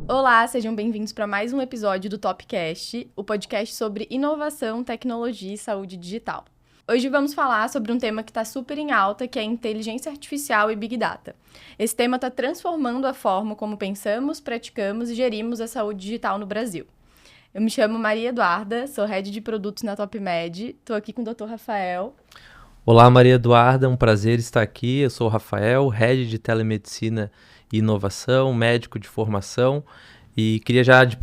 Olá, sejam bem-vindos para mais um episódio do Topcast, o podcast sobre inovação, tecnologia e saúde digital. Hoje vamos falar sobre um tema que está super em alta, que é inteligência artificial e Big Data. Esse tema está transformando a forma como pensamos, praticamos e gerimos a saúde digital no Brasil. Eu me chamo Maria Eduarda, sou Head de Produtos na TopMed, estou aqui com o Dr. Rafael. Olá, Maria Eduarda, um prazer estar aqui. Eu sou o Rafael, Head de Telemedicina e Inovação, médico de formação, e queria já de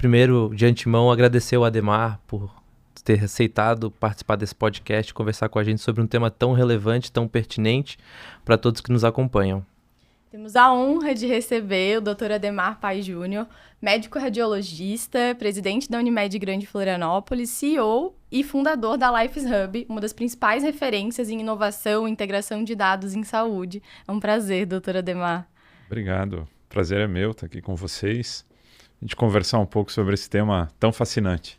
antemão, agradecer ao Ademar por ter aceitado participar desse podcast, conversar com a gente sobre um tema tão relevante, tão pertinente para todos que nos acompanham. Temos a honra de receber o Dr. Ademar Paes Júnior, médico radiologista, presidente da Unimed Grande Florianópolis, CEO e fundador da Life Hub, uma das principais referências em inovação e integração de dados em saúde. É um prazer, Dr. Ademar. Obrigado. Prazer é meu estar aqui com vocês. A gente conversar um pouco sobre esse tema tão fascinante.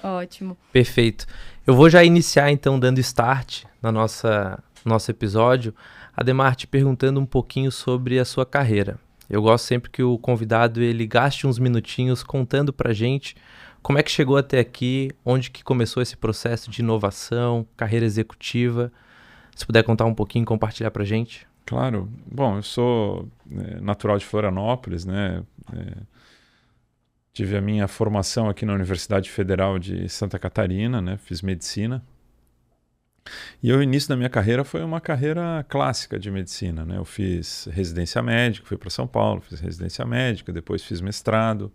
Ótimo. Perfeito. Eu vou já iniciar, então, dando start na nosso episódio. Ademar, te perguntando um pouquinho sobre a sua carreira. Eu gosto sempre que o convidado ele gaste uns minutinhos contando pra gente como é que chegou até aqui, onde que começou esse processo de inovação, carreira executiva. Se puder contar um pouquinho, compartilhar pra gente. Claro. Bom, eu sou natural de Florianópolis, né? Tive a minha formação aqui na Universidade Federal de Santa Catarina, né? Fiz medicina. E o início da minha carreira foi uma carreira clássica de medicina, né? Eu fiz residência médica, fui para São Paulo, fiz residência médica, depois fiz mestrado,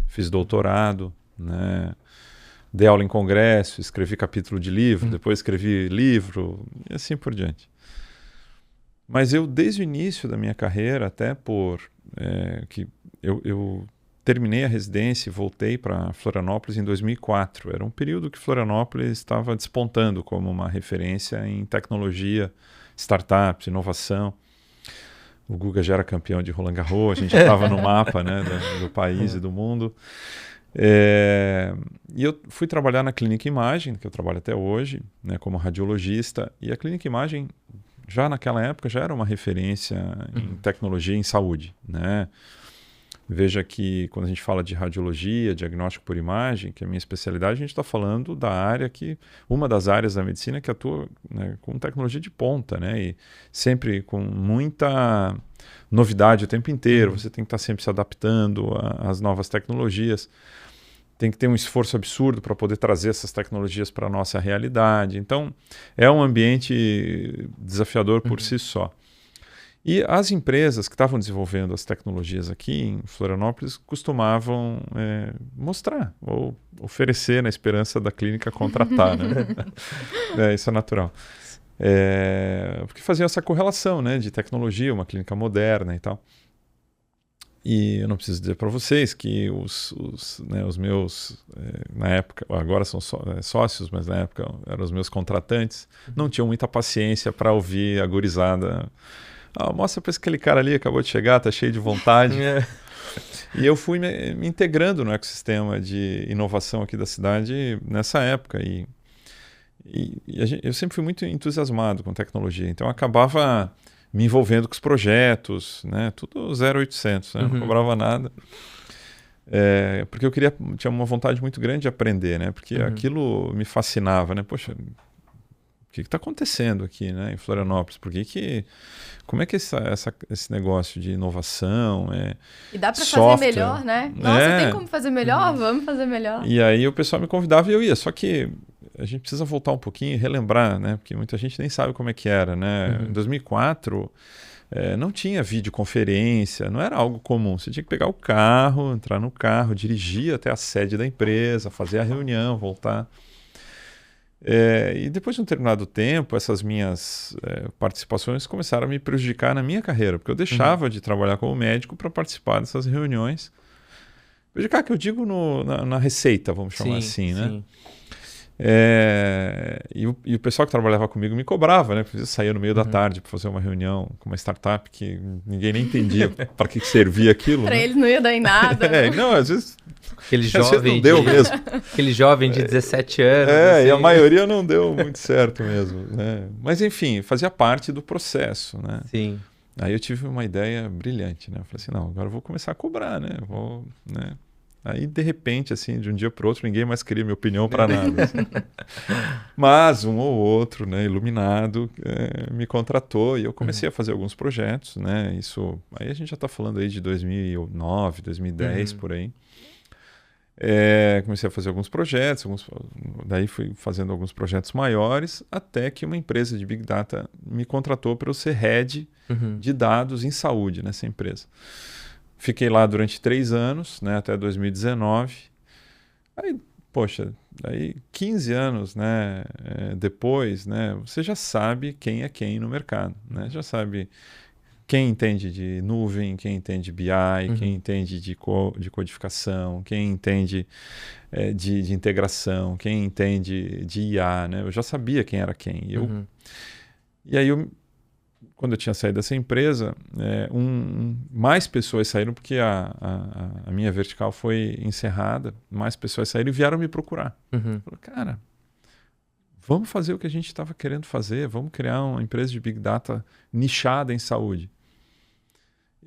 fiz doutorado, né? Dei aula em congresso, escrevi capítulo de livro, depois escrevi livro e assim por diante. Mas eu, desde o início da minha carreira, até que eu terminei a residência e voltei para Florianópolis em 2004. Era um período que Florianópolis estava despontando como uma referência em tecnologia, startups, inovação. O Guga já era campeão de Roland Garros, a gente estava no mapa, né, do país e do mundo. E eu fui trabalhar na Clínica Imagem, que eu trabalho até hoje, né, como radiologista. E a Clínica Imagem, já naquela época, já era uma referência em tecnologia em saúde, né? Veja que quando a gente fala de radiologia, diagnóstico por imagem, que é a minha especialidade, a gente está falando da área uma das áreas da medicina que atua, né, com tecnologia de ponta, né, e sempre com muita novidade o tempo inteiro. Você tem que estar sempre se adaptando às novas tecnologias. Tem que ter um esforço absurdo para poder trazer essas tecnologias para a nossa realidade. Então, é um ambiente desafiador por si só. E as empresas que estavam desenvolvendo as tecnologias aqui em Florianópolis costumavam mostrar ou oferecer na esperança da clínica contratar, né? Isso é natural. Porque faziam essa correlação, né, de tecnologia, uma clínica moderna e tal. E eu não preciso dizer para vocês que os meus, na época, agora são sócios, mas na época eram os meus contratantes, não tinham muita paciência para ouvir a gurizada. Mostra para aquele cara ali, acabou de chegar, tá cheio de vontade. E eu fui me integrando no ecossistema de inovação aqui da cidade nessa época. E eu sempre fui muito entusiasmado com tecnologia, então eu acabava me envolvendo com os projetos, né? Tudo 0800, né? Não cobrava nada. Porque eu tinha uma vontade muito grande de aprender, né? Porque aquilo me fascinava, né? Poxa, o que está acontecendo aqui, né, em Florianópolis? Como é que esse negócio de inovação E dá para fazer melhor, né? Nossa, tem como fazer melhor? Vamos fazer melhor. E aí o pessoal me convidava e eu ia. Só que a gente precisa voltar um pouquinho e relembrar, né? Porque muita gente nem sabe como é que era, né? Em 2004... não tinha videoconferência, não era algo comum. Você tinha que pegar o carro, entrar no carro, dirigir até a sede da empresa, fazer a reunião, voltar. E depois de um determinado tempo, essas minhas participações começaram a me prejudicar na minha carreira, porque eu deixava de trabalhar como médico para participar dessas reuniões. Prejudicar que eu digo na receita, vamos chamar assim, né? Sim. E o pessoal que trabalhava comigo me cobrava, né? Porque eu saía no meio da tarde para fazer uma reunião com uma startup que ninguém nem entendia para que servia aquilo. Para né? eles não ia dar em nada. Não, às vezes Não deu mesmo. Aquele jovem de 17 anos. E a maioria não deu muito certo mesmo. Né? Mas enfim, fazia parte do processo. Né? Sim. Aí eu tive uma ideia brilhante, né? Eu falei assim, não, agora eu vou começar a cobrar, né? Né? Aí, de repente, assim, de um dia para o outro, ninguém mais queria minha opinião para nada. Assim. Mas um ou outro, né, iluminado, me contratou e eu comecei a fazer alguns projetos, né? Isso, aí a gente já está falando aí de 2009, 2010, por aí. Comecei a fazer alguns projetos, daí fui fazendo alguns projetos maiores, até que uma empresa de Big Data me contratou para eu ser head de dados em saúde nessa empresa. Fiquei lá durante 3 anos, né, até 2019. Aí, poxa, aí 15 anos, né, depois, né, você já sabe quem é quem no mercado, né? Já sabe quem entende de nuvem, quem entende BI, quem entende de codificação, quem entende de integração, quem entende de IA, né? Eu já sabia quem era quem. E aí, quando eu tinha saído dessa empresa, mais pessoas saíram porque a minha vertical foi encerrada, mais pessoas saíram e vieram me procurar. Falaram, cara, vamos fazer o que a gente estava querendo fazer, vamos criar uma empresa de Big Data nichada em saúde.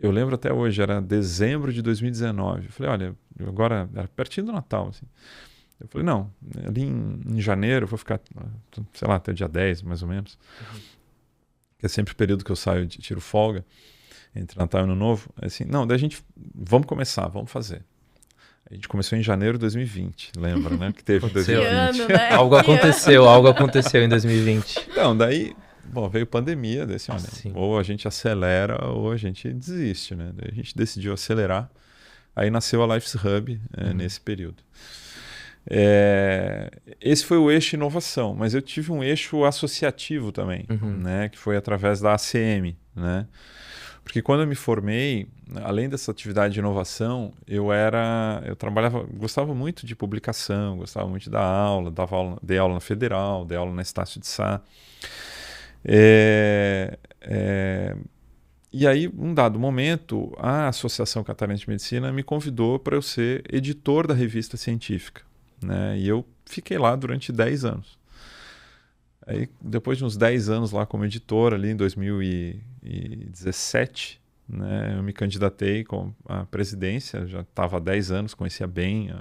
Eu lembro até hoje, era dezembro de 2019. Eu falei, olha, agora era pertinho do Natal. Assim. Eu falei, não, ali em janeiro eu vou ficar, sei lá, até o dia 10, mais ou menos. Que é sempre o período que eu saio, tiro folga, entre Natal e Ano Novo. Assim, não, daí a gente, vamos começar, vamos fazer. A gente começou em janeiro de 2020, lembra, né? Que teve 2020. Ano, né? Algo aconteceu em 2020. Então, daí... Bom, veio pandemia, desse, olha, ou a gente acelera ou a gente desiste, né? Daí a gente decidiu acelerar. Aí nasceu a Lifes Hub nesse período. Esse foi o eixo inovação, mas eu tive um eixo associativo também, né? Que foi através da ACM, né? Porque quando eu me formei, além dessa atividade de inovação, eu trabalhava, gostava muito de publicação, gostava muito da aula, dei aula na Federal, dei aula na Estácio de Sá. E aí, um dado momento, a Associação Catarinense de Medicina me convidou para eu ser editor da revista científica, né? E eu fiquei lá durante 10 anos. Aí, depois de uns 10 anos lá como editor, ali em 2017, né, eu me candidatei com a presidência, já estava há 10 anos, conhecia bem,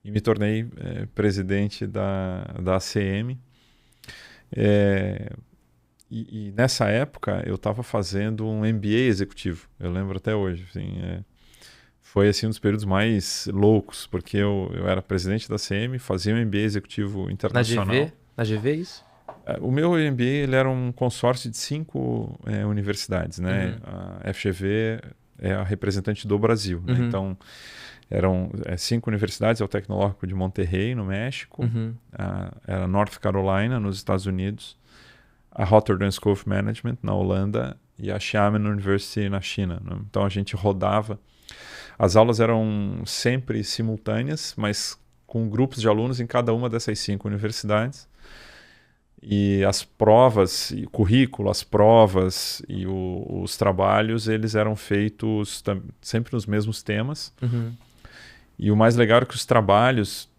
e me tornei presidente da ACM. E nessa época eu estava fazendo um MBA executivo, eu lembro até hoje. Assim, foi assim, um dos períodos mais loucos, porque eu era presidente da CM, fazia um MBA executivo internacional. Na GV isso? O meu MBA ele era um consórcio de 5 universidades, né? A FGV é a representante do Brasil, né? Então eram 5 universidades, é o Tecnológico de Monterrey, no México, era North Carolina, nos Estados Unidos, a Rotterdam School of Management, na Holanda, e a Xiamen University, na China. Né? Então a gente rodava. As aulas eram sempre simultâneas, mas com grupos de alunos em cada uma dessas 5 universidades. E as provas, o currículo, as provas e os trabalhos, eles eram feitos sempre nos mesmos temas. E o mais legal era que os trabalhos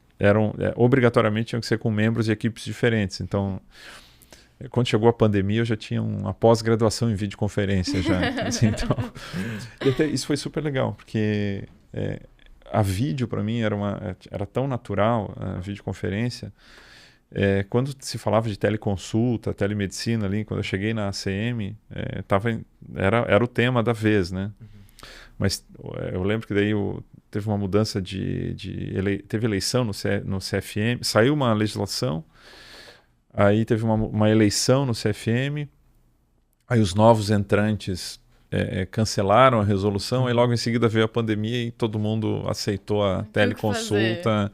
obrigatoriamente tinham que ser com membros de equipes diferentes. Então, quando chegou a pandemia, eu já tinha uma pós-graduação em videoconferência já. Assim, então, e até isso foi super legal, porque a vídeo para mim era tão natural, a videoconferência. Quando se falava de teleconsulta, telemedicina ali, quando eu cheguei na ACM, era o tema da vez, né? Mas eu lembro que daí teve uma mudança teve eleição no CFM, saiu uma legislação, aí teve uma eleição no CFM, aí os novos entrantes cancelaram a resolução, aí logo em seguida veio a pandemia e todo mundo aceitou a teleconsulta.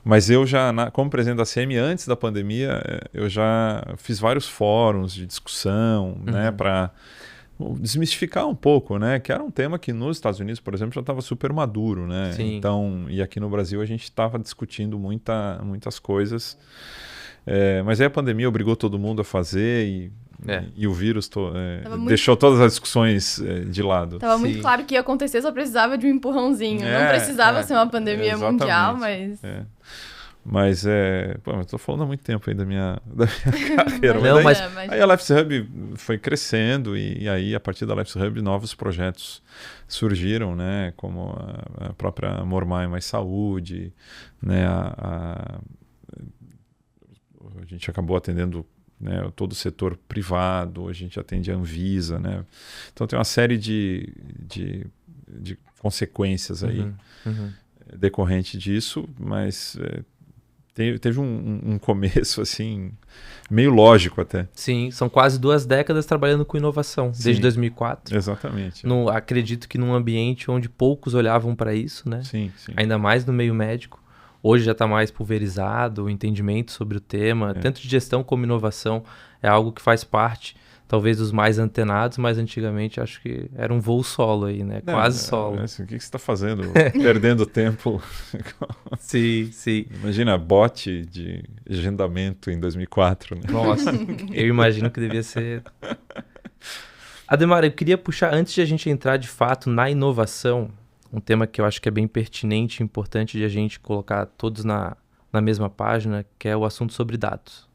Mas eu já, como presidente da CM, antes da pandemia, eu já fiz vários fóruns de discussão, né, para desmistificar um pouco, né, que era um tema que nos Estados Unidos, por exemplo, já estava super maduro, né? Sim. Então, e aqui no Brasil a gente estava discutindo muitas coisas, mas aí a pandemia obrigou todo mundo a fazer e o vírus deixou todas as discussões de lado. Estava muito claro que ia acontecer, só precisava de um empurrãozinho. Não precisava ser uma pandemia mundial, mas... Mas eu estou falando há muito tempo aí da minha carreira. Não, mas aí a Lifes Hub foi crescendo e aí, a partir da Lifes Hub, novos projetos surgiram, né? Como a própria Mormai Mais Saúde, né? A gente acabou atendendo, né, todo o setor privado, a gente atende a Anvisa, né? Então tem uma série de consequências aí decorrente disso, mas teve um começo assim meio lógico até. Sim, são quase 2 décadas trabalhando com inovação, desde 2004. Exatamente. Acredito que num ambiente onde poucos olhavam para isso, né? Sim. Ainda mais no meio médico. Hoje já está mais pulverizado, o entendimento sobre o tema, tanto de gestão como inovação, é algo que faz parte, talvez, dos mais antenados, mas antigamente acho que era um voo solo aí, né? Quase solo. Assim, o que você está fazendo? Perdendo tempo. Sim. Imagina, bot de agendamento em 2004, né? Nossa, eu imagino que devia ser... Ademar, eu queria puxar, antes de a gente entrar de fato na inovação, um tema que eu acho que é bem pertinente e importante de a gente colocar todos na mesma página, que é o assunto sobre dados.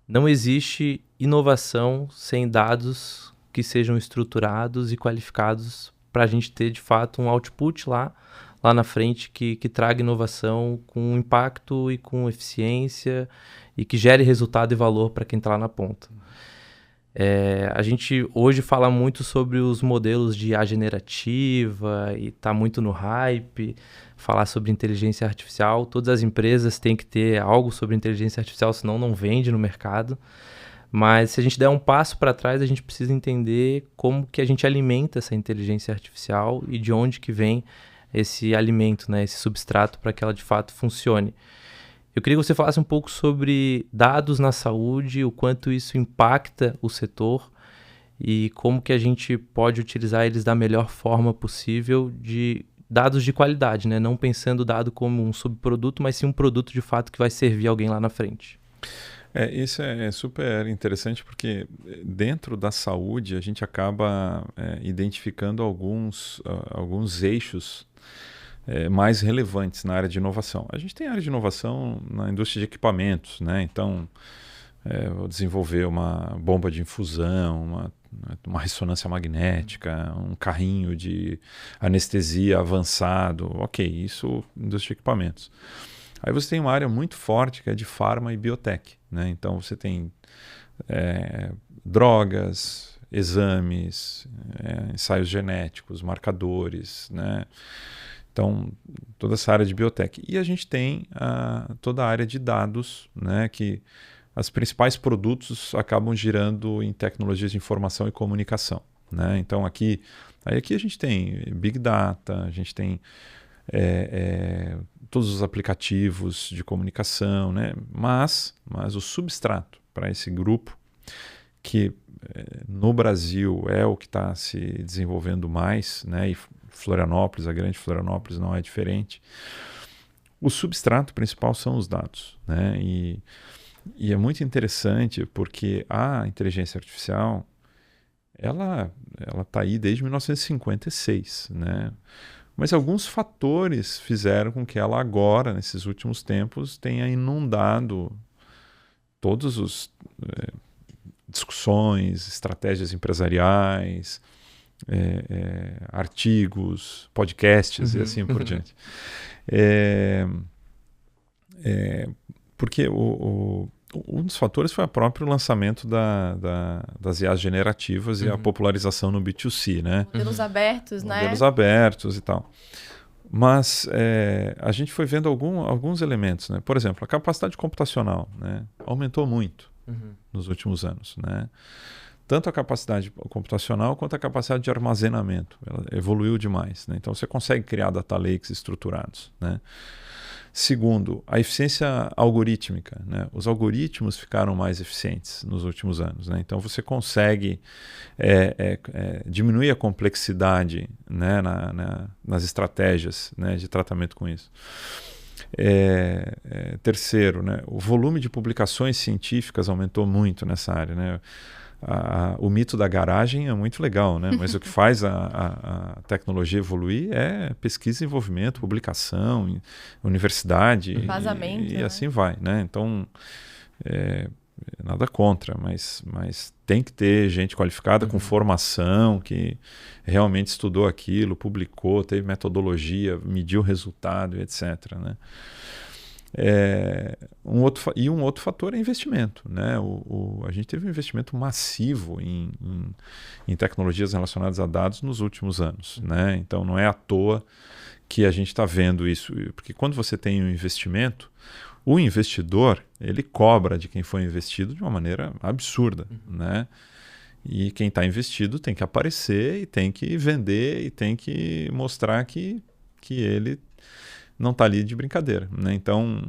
Não existe inovação sem dados que sejam estruturados e qualificados para a gente ter, de fato, um output lá na frente que traga inovação com impacto e com eficiência e que gere resultado e valor para quem está lá na ponta. A gente hoje fala muito sobre os modelos de IA generativa e está muito no hype, falar sobre inteligência artificial. Todas as empresas têm que ter algo sobre inteligência artificial, senão não vende no mercado. Mas se a gente der um passo para trás, a gente precisa entender como que a gente alimenta essa inteligência artificial e de onde que vem esse alimento, né, esse substrato para que ela de fato funcione. Eu queria que você falasse um pouco sobre dados na saúde, o quanto isso impacta o setor e como que a gente pode utilizar eles da melhor forma possível, de dados de qualidade, né? Não pensando o dado como um subproduto, mas sim um produto de fato que vai servir alguém lá na frente. Isso é super interessante porque dentro da saúde a gente acaba identificando alguns eixos mais relevantes na área de inovação. A gente tem área de inovação na indústria de equipamentos, né? Então, vou desenvolver uma bomba de infusão, uma ressonância magnética, um carrinho de anestesia avançado. Ok, isso indústria de equipamentos. Aí você tem uma área muito forte que é de farma e biotech, né? Então você tem drogas, exames, ensaios genéticos, marcadores, né? Então, toda essa área de biotech. E a gente tem toda a área de dados, né, que os principais produtos acabam girando em tecnologias de informação e comunicação, né? Então, aqui a gente tem Big Data, a gente tem todos os aplicativos de comunicação, né? Mas o substrato para esse grupo, que no Brasil é o que está se desenvolvendo mais, né? E Florianópolis, a grande Florianópolis não é diferente. O substrato principal são os dados, né? E é muito interessante porque a inteligência artificial ela está aí desde 1956, né? Mas alguns fatores fizeram com que ela agora, nesses últimos tempos, tenha inundado todos os discussões, estratégias empresariais, artigos, podcasts e assim por diante. Porque um dos fatores foi o próprio lançamento das IAs generativas e a popularização no B2C, né? Modelos abertos, né? Modelos abertos e tal. Mas a gente foi vendo alguns elementos, né? Por exemplo, a capacidade computacional, né, aumentou muito nos últimos anos, né? Tanto a capacidade computacional quanto a capacidade de armazenamento. Ela evoluiu demais, né? Então você consegue criar data lakes estruturados, né? Segundo, a eficiência algorítmica, né? Os algoritmos ficaram mais eficientes nos últimos anos, né? Então você consegue diminuir a complexidade, né, nas estratégias, né, de tratamento com isso. Terceiro, né, o volume de publicações científicas aumentou muito nessa área, né? o mito da garagem é muito legal, né? Mas o que faz a tecnologia evoluir é pesquisa e desenvolvimento, publicação, universidade Vazamento, e assim vai, né? Então, nada contra, mas tem que ter gente qualificada com formação, que realmente estudou aquilo, publicou, teve metodologia, mediu o resultado, etc., né? Um outro fator é investimento, né? A gente teve um investimento massivo em tecnologias relacionadas a dados nos últimos anos, né? Então não é à toa que a gente está vendo isso, porque quando você tem um investimento, o investidor ele cobra de quem foi investido de uma maneira absurda, né? E quem está investido tem que aparecer e tem que vender e tem que mostrar que ele não está ali de brincadeira, né? Então,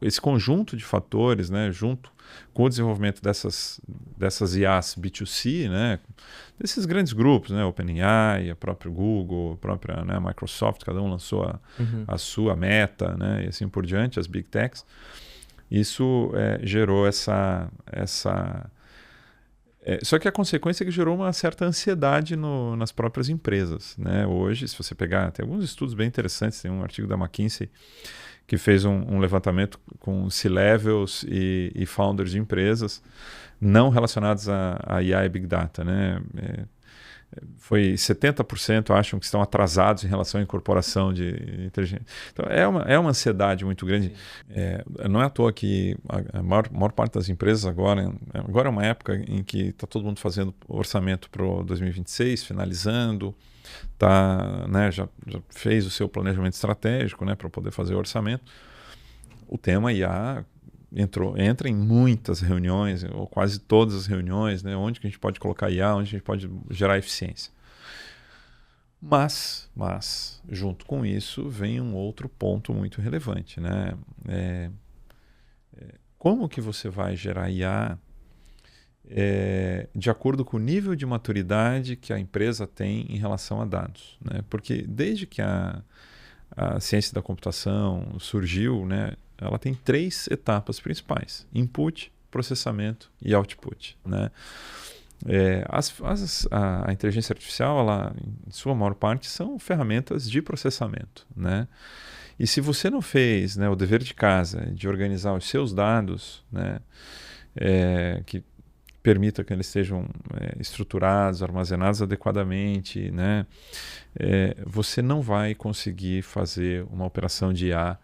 esse conjunto de fatores, né, junto com o desenvolvimento dessas IAs B2C, né, desses grandes grupos, né, OpenAI, a própria Google, a própria, né, Microsoft, cada um lançou a sua meta, né, e assim por diante, as Big Techs, isso gerou essa só que a consequência é que gerou uma certa ansiedade nas próprias empresas, né? Hoje, se você pegar, tem alguns estudos bem interessantes, tem um artigo da McKinsey que fez um levantamento com C-levels e founders de empresas não relacionados a IA e Big Data, né? Foi 70% acham que estão atrasados em relação à incorporação de inteligência. Então, é uma ansiedade muito grande. Não é à toa que a maior parte das empresas agora é uma época em que está todo mundo fazendo orçamento para o 2026, finalizando, né, já fez o seu planejamento estratégico, né, para poder fazer o orçamento. O tema IA entra em muitas reuniões, ou quase todas as reuniões, né? Onde que a gente pode colocar IA, onde a gente pode gerar eficiência. Mas junto com isso, vem um outro ponto muito relevante, né? Como que você vai gerar IA de acordo com o nível de maturidade que a empresa tem em relação a dados, né? Porque desde que a ciência da computação surgiu, né, ela tem 3 etapas principais: input, processamento e output, né? A inteligência artificial, ela, em sua maior parte, são ferramentas de processamento, né? E se você não fez, né, o dever de casa de organizar os seus dados, né, que permita que eles sejam estruturados, armazenados adequadamente, né, você não vai conseguir fazer uma operação de IA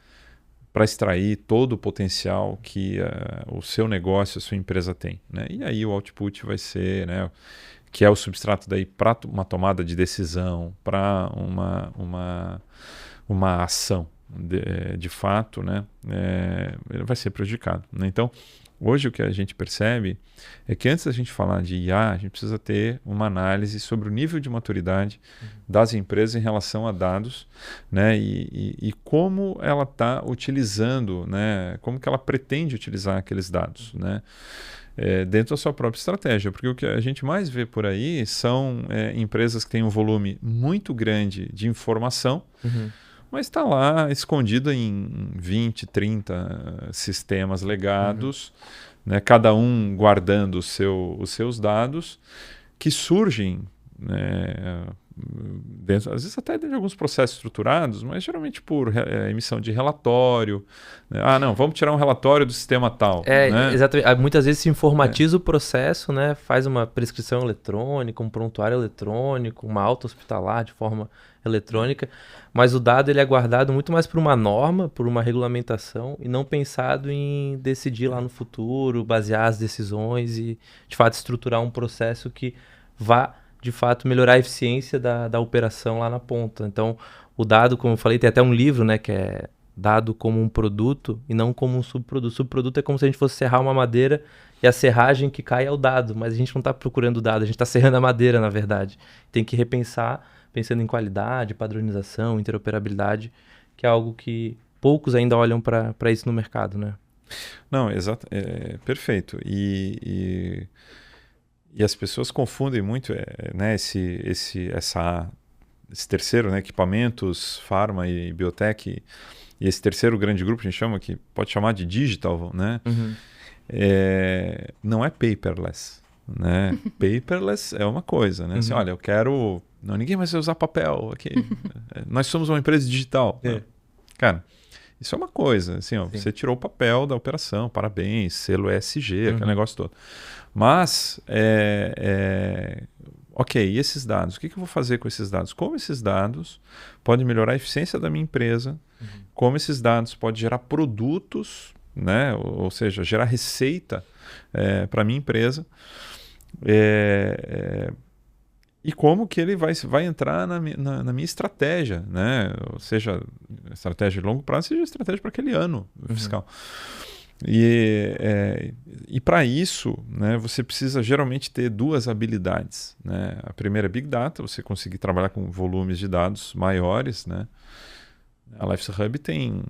para extrair todo o potencial que o seu negócio, a sua empresa tem, né? E aí o output vai ser, né, que é o substrato daí para uma tomada de decisão, para uma ação de fato, né, ele vai ser prejudicado, né? Então, hoje o que a gente percebe é que antes da gente falar de IA, a gente precisa ter uma análise sobre o nível de maturidade das empresas em relação a dados, né, e como ela está utilizando, né, como que ela pretende utilizar aqueles dados, né, dentro da sua própria estratégia. Porque o que a gente mais vê por aí são empresas que têm um volume muito grande de informação, mas está lá escondida em 20, 30 sistemas legados, né, cada um guardando os seus dados, que surgem, né, às vezes até dentro de alguns processos estruturados, mas geralmente por emissão de relatório. Né? Não, vamos tirar um relatório do sistema tal. Né? Exatamente. Muitas vezes se informatiza o processo, né? Faz uma prescrição eletrônica, um prontuário eletrônico, uma alta hospitalar de forma eletrônica, mas o dado ele é guardado muito mais por uma norma, por uma regulamentação, e não pensado em decidir lá no futuro, basear as decisões e, de fato, estruturar um processo que vá de fato melhorar a eficiência da operação lá na ponta. Então, o dado, como eu falei, tem até um livro, né, que é dado como um produto e não como um subproduto. Subproduto é como se a gente fosse serrar uma madeira e a serragem que cai é o dado, mas a gente não está procurando o dado, a gente está serrando a madeira, na verdade. Tem que repensar, pensando em qualidade, padronização, interoperabilidade, que é algo que poucos ainda olham para isso no mercado, né? Não, exato, perfeito. E as pessoas confundem muito, né, esse terceiro, né, equipamentos, farma e biotech, e esse terceiro grande grupo, a gente chama, que pode chamar de digital, né? não é paperless, né? Paperless é uma coisa, né? Assim, olha, eu quero... Não, ninguém mais vai usar papel aqui. Nós somos uma empresa digital. Cara, isso é uma coisa. Assim, ó, você tirou o papel da operação, parabéns, selo ESG, aquele negócio todo. Mas, ok, e esses dados? O que eu vou fazer com esses dados? Como esses dados podem melhorar a eficiência da minha empresa? Como esses dados podem gerar produtos, né? Ou seja, gerar receita para a minha empresa? E como que ele vai entrar na minha estratégia, né? Ou seja, estratégia de longo prazo, seja estratégia para aquele ano fiscal. E para isso, né, você precisa geralmente ter duas habilidades, né? A primeira é Big Data, você conseguir trabalhar com volumes de dados maiores, né? A Life's Hub tem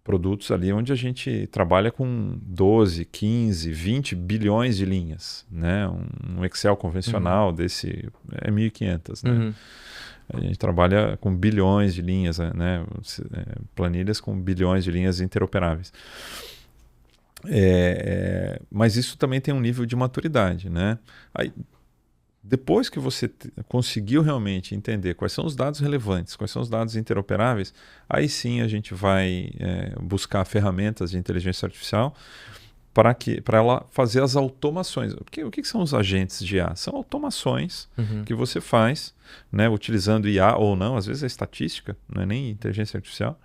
produtos ali onde a gente trabalha com 12, 15, 20 bilhões de linhas, né? Um Excel convencional desse é 1.500, né? A gente trabalha com bilhões de linhas, né? Planilhas com bilhões de linhas interoperáveis. Mas isso também tem um nível de maturidade, né? Aí, depois que você conseguiu realmente entender quais são os dados relevantes, quais são os dados interoperáveis, aí sim a gente vai buscar ferramentas de inteligência artificial para ela fazer as automações. Porque o que são os agentes de IA? São automações que você faz, né, utilizando IA ou não, às vezes é estatística, não é nem inteligência artificial,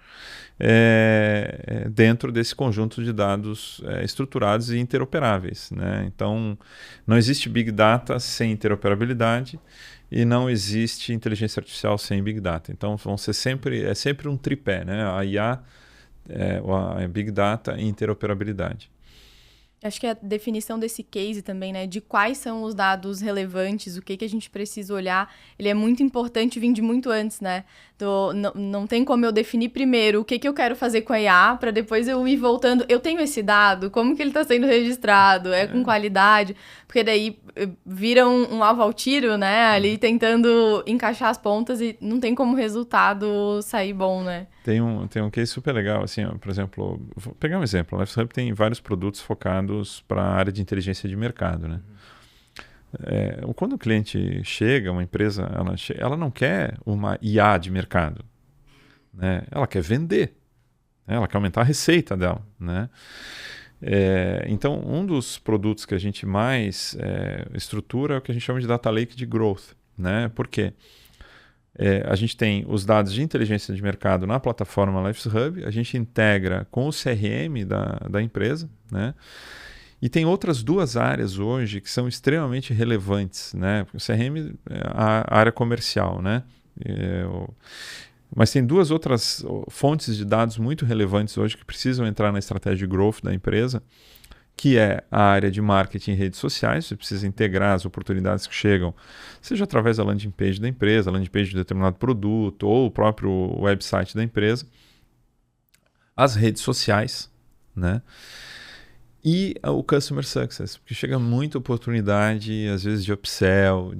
dentro desse conjunto de dados estruturados e interoperáveis, né? Então, não existe Big Data sem interoperabilidade e não existe inteligência artificial sem Big Data. Então, vão ser sempre um tripé, né? A IA, a Big Data e interoperabilidade. Acho que a definição desse case também, né, de quais são os dados relevantes, o que a gente precisa olhar, ele é muito importante vir de muito antes, né? Então, não tem como eu definir primeiro o que eu quero fazer com a IA, para depois eu ir voltando, eu tenho esse dado, como que ele está sendo registrado, com qualidade, porque daí vira um alvo ao tiro, né, ali tentando encaixar as pontas e não tem como o resultado sair bom, né? Tem um case super legal, assim, ó, por exemplo, vou pegar um exemplo, a Life's Hub tem vários produtos focados para a área de inteligência de mercado, né? Quando o cliente chega, uma empresa, ela não quer uma IA de mercado, né? Ela quer vender, né? Ela quer aumentar a receita dela, né? Então, um dos produtos que a gente mais estrutura é o que a gente chama de Data Lake de Growth, né? Por quê? A gente tem os dados de inteligência de mercado na plataforma Life's Hub, a gente integra com o CRM da empresa, né? E tem outras duas áreas hoje que são extremamente relevantes, né? O CRM é a área comercial, né? Mas tem duas outras fontes de dados muito relevantes hoje que precisam entrar na estratégia de growth da empresa, que é a área de marketing e redes sociais. Você precisa integrar as oportunidades que chegam, seja através da landing page da empresa, landing page de determinado produto ou o próprio website da empresa, as redes sociais, né? E o Customer Success, porque chega muita oportunidade, às vezes de upsell,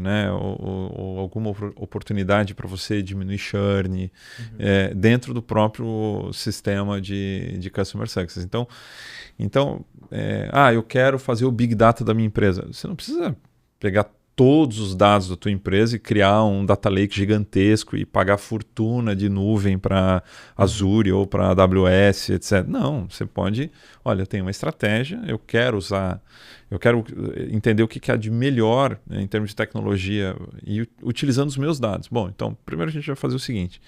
né, ou alguma oportunidade para você diminuir churn dentro do próprio sistema de Customer Success. Então eu quero fazer o Big Data da minha empresa. Você não precisa pegar todos os dados da tua empresa e criar um data lake gigantesco e pagar fortuna de nuvem para Azure ou para AWS, etc. Não, você pode, olha, eu tenho uma estratégia, eu quero entender o que há de melhor, né, em termos de tecnologia e utilizando os meus dados. Bom, então, primeiro a gente vai fazer o seguinte,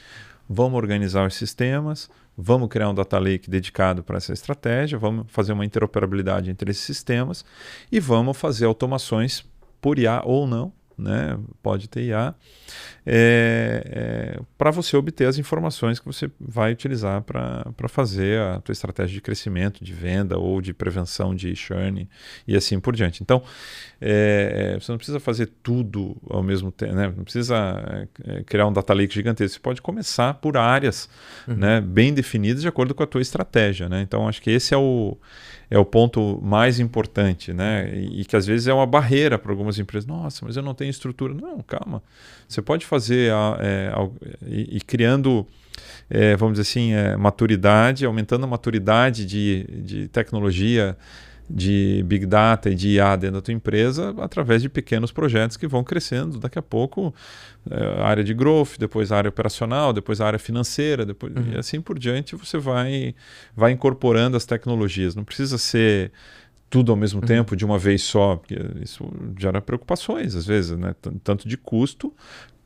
vamos organizar os sistemas, vamos criar um data lake dedicado para essa estratégia, vamos fazer uma interoperabilidade entre esses sistemas e vamos fazer automações por IA ou não, né? Pode ter IA, para você obter as informações que você vai utilizar para fazer a tua estratégia de crescimento, de venda ou de prevenção de churn e assim por diante. Então, você não precisa fazer tudo ao mesmo tempo, né? Não precisa criar um data lake gigantesco. Você pode começar por áreas né, bem definidas de acordo com a tua estratégia, né? Então, acho que esse é o ponto mais importante, né? E que às vezes é uma barreira para algumas empresas. Nossa, mas eu não tenho estrutura. Não, calma. Você pode fazer e criando vamos dizer assim, maturidade, aumentando a maturidade de tecnologia, de Big Data e de IA dentro da tua empresa através de pequenos projetos que vão crescendo. Daqui a pouco, a área de growth, depois a área operacional, depois a área financeira, depois, e assim por diante você vai incorporando as tecnologias. Não precisa ser tudo ao mesmo tempo, de uma vez só, porque isso gera preocupações, às vezes, né? Tanto de custo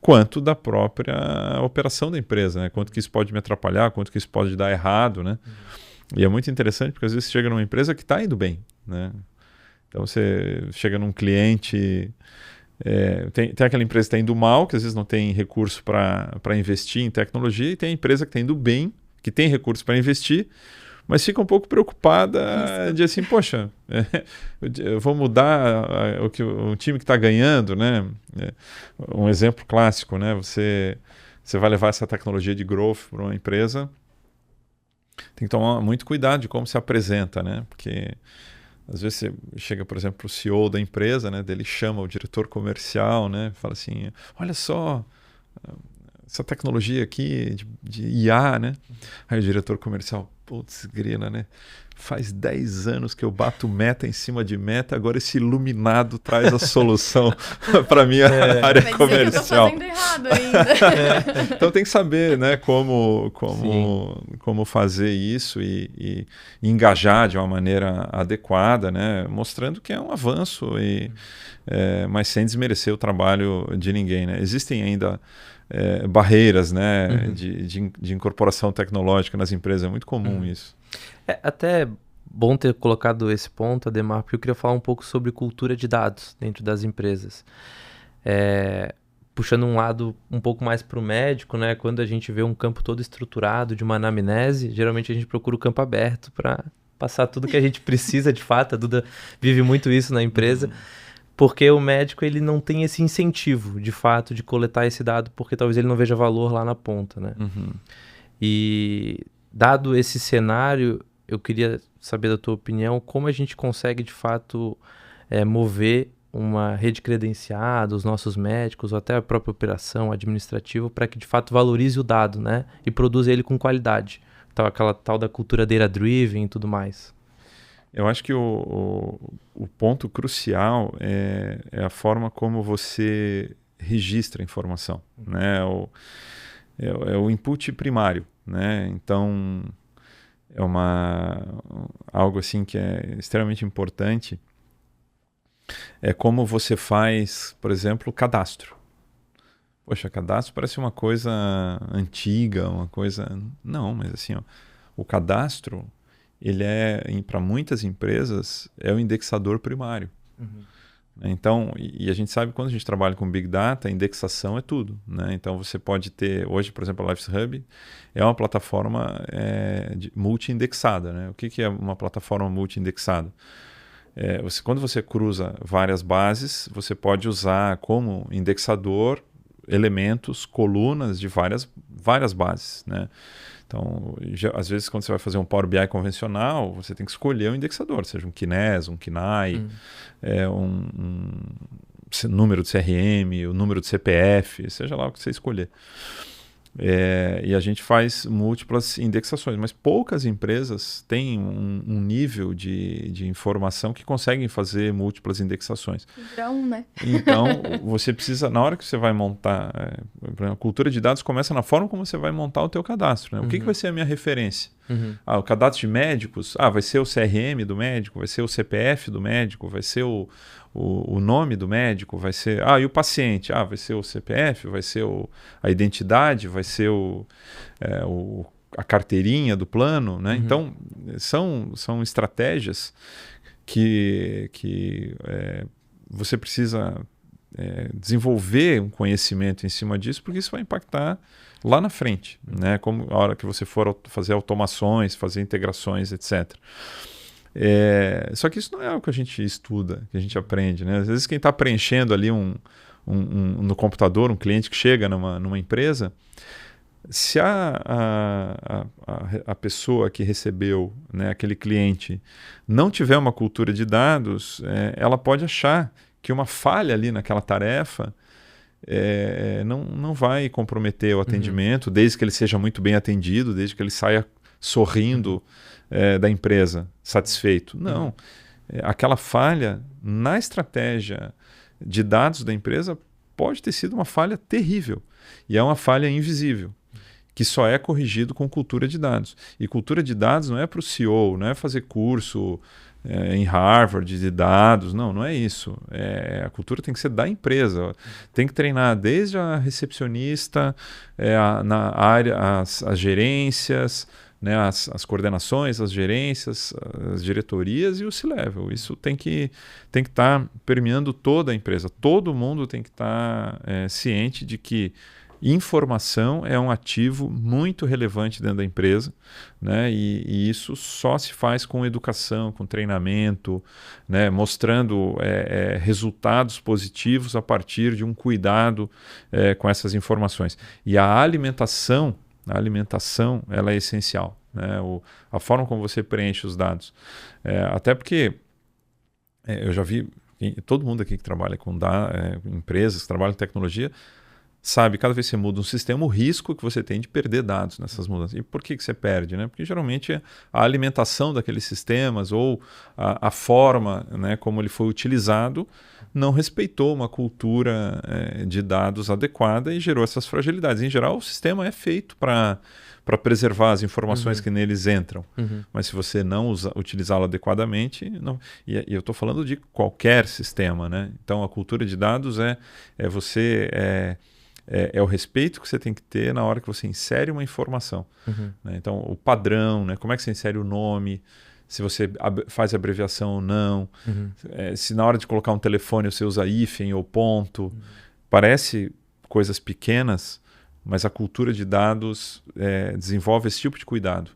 quanto da própria operação da empresa, né? Quanto que isso pode me atrapalhar, quanto que isso pode dar errado, né? E é muito interessante porque às vezes você chega numa empresa que está indo bem, né? Então você chega num cliente, tem aquela empresa que está indo mal, que às vezes não tem recurso para investir em tecnologia, e tem a empresa que está indo bem, que tem recurso para investir, mas fica um pouco preocupada de assim, poxa, eu vou mudar o time que está ganhando, né? Um exemplo clássico, né? Você vai levar essa tecnologia de growth para uma empresa, tem que tomar muito cuidado de como se apresenta, né? Porque às vezes você chega, por exemplo, para o CEO da empresa, né? Ele chama o diretor comercial, né? Fala assim, olha só, essa tecnologia aqui de IA, né? Aí o diretor comercial, putz, grila, né? Faz 10 anos que eu bato meta em cima de meta, agora esse iluminado traz a solução para a minha área comercial. Que eu tô fazendo errado ainda. Então tem que saber, né, como fazer isso e engajar de uma maneira adequada, né, mostrando que é um avanço, mas sem desmerecer o trabalho de ninguém, né? Existem ainda barreiras, né, de incorporação tecnológica nas empresas, é muito comum isso. É até bom ter colocado esse ponto, Ademar, porque eu queria falar um pouco sobre cultura de dados dentro das empresas. Puxando um lado um pouco mais para o médico, né? Quando a gente vê um campo todo estruturado de uma anamnese, geralmente a gente procura o campo aberto para passar tudo que a gente precisa de fato. A Duda vive muito isso na empresa, porque o médico ele não tem esse incentivo, de fato, de coletar esse dado, porque talvez ele não veja valor lá na ponta, né? E dado esse cenário, eu queria saber da tua opinião, como a gente consegue, de fato, mover uma rede credenciada, os nossos médicos, ou até a própria operação administrativa, para que, de fato, valorize o dado, né? E produza ele com qualidade. Então, aquela tal da cultura data-driven e tudo mais. Eu acho que o ponto crucial é a forma como você registra a informação, né? É o input primário, né? Então, algo assim que é extremamente importante é como você faz, por exemplo, cadastro. Poxa, cadastro parece uma coisa antiga, uma coisa... Não, mas assim, o cadastro, ele para muitas empresas, é o indexador primário. Então, e a gente sabe que quando a gente trabalha com Big Data, a indexação é tudo, né? Então você pode ter, hoje, por exemplo, a Lifes Hub é uma plataforma multi-indexada, né? O que é uma plataforma multi-indexada? Quando você cruza várias bases, você pode usar como indexador elementos, colunas de várias bases, né? Então, às vezes, quando você vai fazer um Power BI convencional, você tem que escolher um indexador, seja um Kines, um KINAI, um número de CRM, o número de CPF, seja lá o que você escolher. E a gente faz múltiplas indexações, mas poucas empresas têm um nível de informação que conseguem fazer múltiplas indexações. Né? Então, você precisa, na hora que você vai montar, a cultura de dados começa na forma como você vai montar o teu cadastro, né? O que vai ser a minha referência? O cadastro de médicos, vai ser o CRM do médico, vai ser o CPF do médico, vai ser o nome do médico, vai ser... e o paciente? Vai ser o CPF, vai ser a identidade, vai ser a carteirinha do plano, né? Então, são estratégias que você precisa desenvolver um conhecimento em cima disso, porque isso vai impactar lá na frente, né? Como a hora que você for fazer automações, fazer integrações, etc. Só que isso não é o que a gente estuda, que a gente aprende, né? Às vezes quem está preenchendo ali no computador, um cliente que chega numa empresa, se a pessoa que recebeu, né, aquele cliente, não tiver uma cultura de dados, ela pode achar que uma falha ali naquela tarefa não vai comprometer o atendimento, desde que ele seja muito bem atendido, desde que ele saia sorrindo da empresa, satisfeito. Não. Aquela falha na estratégia de dados da empresa pode ter sido uma falha terrível. E é uma falha invisível, que só é corrigido com cultura de dados. E cultura de dados não é para o CEO, não é fazer curso em Harvard de dados, não é isso. A cultura tem que ser da empresa. Tem que treinar desde a recepcionista, na área, as gerências, né, as coordenações, as gerências, as diretorias e o C-Level. Isso tem que estar permeando toda a empresa. Todo mundo tem que estar ciente de que informação é um ativo muito relevante dentro da empresa, né? E isso só se faz com educação, com treinamento, né? Mostrando resultados positivos a partir de um cuidado com essas informações. E a alimentação ela é essencial, né? A forma como você preenche os dados. Até porque eu já vi, todo mundo aqui que trabalha com empresas, que trabalham em tecnologia, sabe, cada vez que você muda um sistema, o risco que você tem de perder dados nessas mudanças. E por que você perde? Né? Porque geralmente a alimentação daqueles sistemas ou a forma, né, como ele foi utilizado não respeitou uma cultura de dados adequada e gerou essas fragilidades. Em geral, o sistema é feito para preservar as informações que neles entram. Mas se você não utilizá-lo adequadamente... Não, e eu estou falando de qualquer sistema, né? Então, a cultura de dados é o respeito que você tem que ter na hora que você insere uma informação. Né? Então, o padrão, né? Como é que você insere o nome, se você faz abreviação ou não, se na hora de colocar um telefone você usa hífen ou ponto. Parece coisas pequenas, mas a cultura de dados desenvolve esse tipo de cuidado,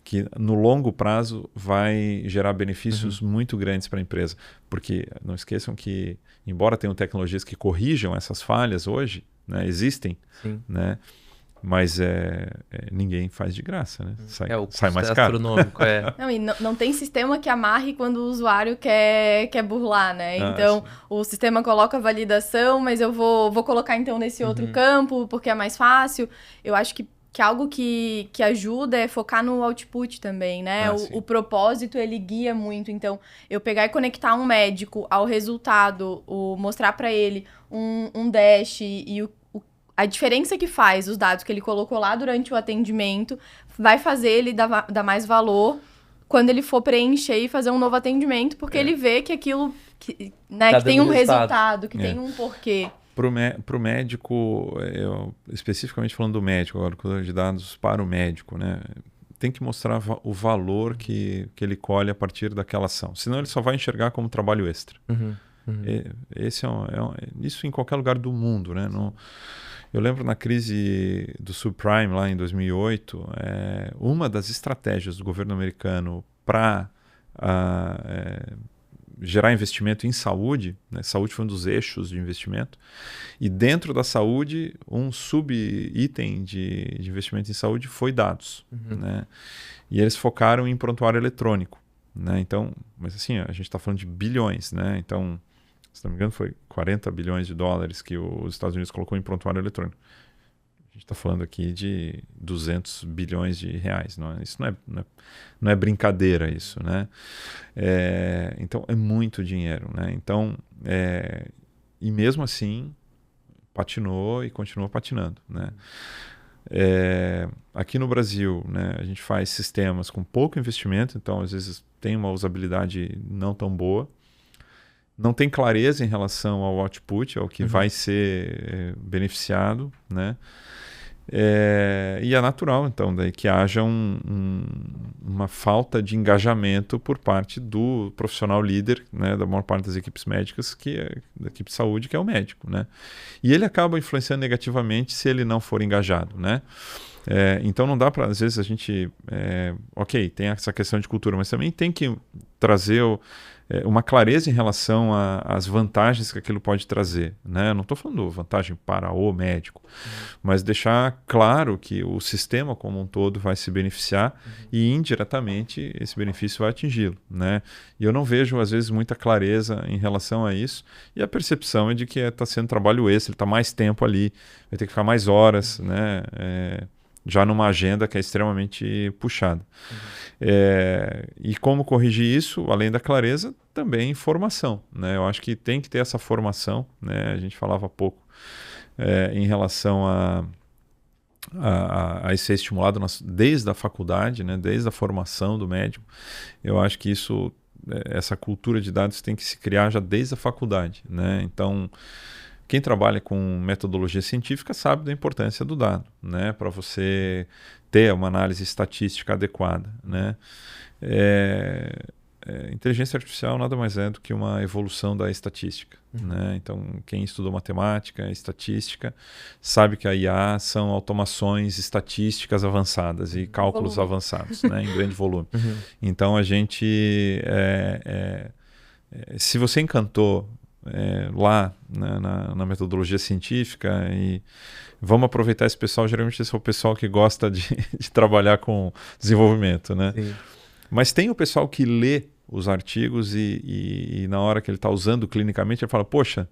que no longo prazo vai gerar benefícios muito grandes para a empresa. Porque não esqueçam que, embora tenham tecnologias que corrijam essas falhas hoje, né, existem, né, mas ninguém faz de graça, né? Sai mais caro. Não, e não tem sistema que amarre quando o usuário quer burlar, né? Então, o sistema coloca a validação, mas eu vou colocar então nesse outro campo, porque é mais fácil. Eu acho que algo que ajuda é focar no output também, né? O propósito, ele guia muito. Então, eu pegar e conectar um médico ao resultado, mostrar para ele um dash e a diferença que faz os dados que ele colocou lá durante o atendimento vai fazer ele dar mais valor quando ele for preencher e fazer um novo atendimento, porque ele vê que aquilo que tem um resultado, que tem um porquê. Para o médico, especificamente falando do médico, agora, cultura de dados para o médico, né? Tem que mostrar o valor que ele colhe a partir daquela ação. Senão ele só vai enxergar como trabalho extra. Isso em qualquer lugar do mundo, né? Eu lembro na crise do subprime lá em 2008, uma das estratégias do governo americano para gerar investimento em saúde, né? Saúde foi um dos eixos de investimento, e dentro da saúde, um sub-item de investimento em saúde foi dados. Né? E eles focaram em prontuário eletrônico. Né? Então, mas assim, a gente está falando de bilhões, né? Então, se não me engano, foi 40 bilhões de dólares que os Estados Unidos colocou em prontuário eletrônico. A gente está falando aqui de 200 bilhões de reais. Isso não é brincadeira, isso, né? Então, é muito dinheiro, né? Então, e mesmo assim, patinou e continuou patinando, né? Aqui no Brasil, né, a gente faz sistemas com pouco investimento, então às vezes tem uma usabilidade não tão boa. Não tem clareza em relação ao output, ao que vai ser beneficiado, né? E é natural, então, daí que haja uma falta de engajamento por parte do profissional líder, né, da maior parte das equipes médicas, da equipe de saúde, que é o médico, né? E ele acaba influenciando negativamente se ele não for engajado, né? Então não dá para, às vezes a gente, ok, tem essa questão de cultura, mas também tem que trazer uma clareza em relação às vantagens que aquilo pode trazer, né? Não estou falando vantagem para o médico, mas deixar claro que o sistema como um todo vai se beneficiar e indiretamente esse benefício vai atingi-lo, né? E eu não vejo, às vezes, muita clareza em relação a isso, e a percepção é de que está sendo trabalho extra, ele está mais tempo ali, vai ter que ficar mais horas, né? Já numa agenda que é extremamente puxada. E como corrigir isso, além da clareza, também formação, né? Eu acho que tem que ter essa formação, né? A gente falava há pouco em relação a ser estimulado desde a faculdade, né? Desde a formação do médico. Eu acho que essa cultura de dados tem que se criar já desde a faculdade, né? Então, quem trabalha com metodologia científica sabe da importância do dado, né? Para você ter uma análise estatística adequada, né? Inteligência artificial nada mais é do que uma evolução da estatística, né? Então, quem estudou matemática, estatística, sabe que a IA são automações estatísticas avançadas e cálculos avançados, né? Em grande volume. Então, a gente... se você encantou lá, né, na metodologia científica, e vamos aproveitar esse pessoal, geralmente esse é o pessoal que gosta de trabalhar com desenvolvimento, né? Sim. Mas tem o pessoal que lê os artigos e na hora que ele está usando clinicamente, ele fala, poxa,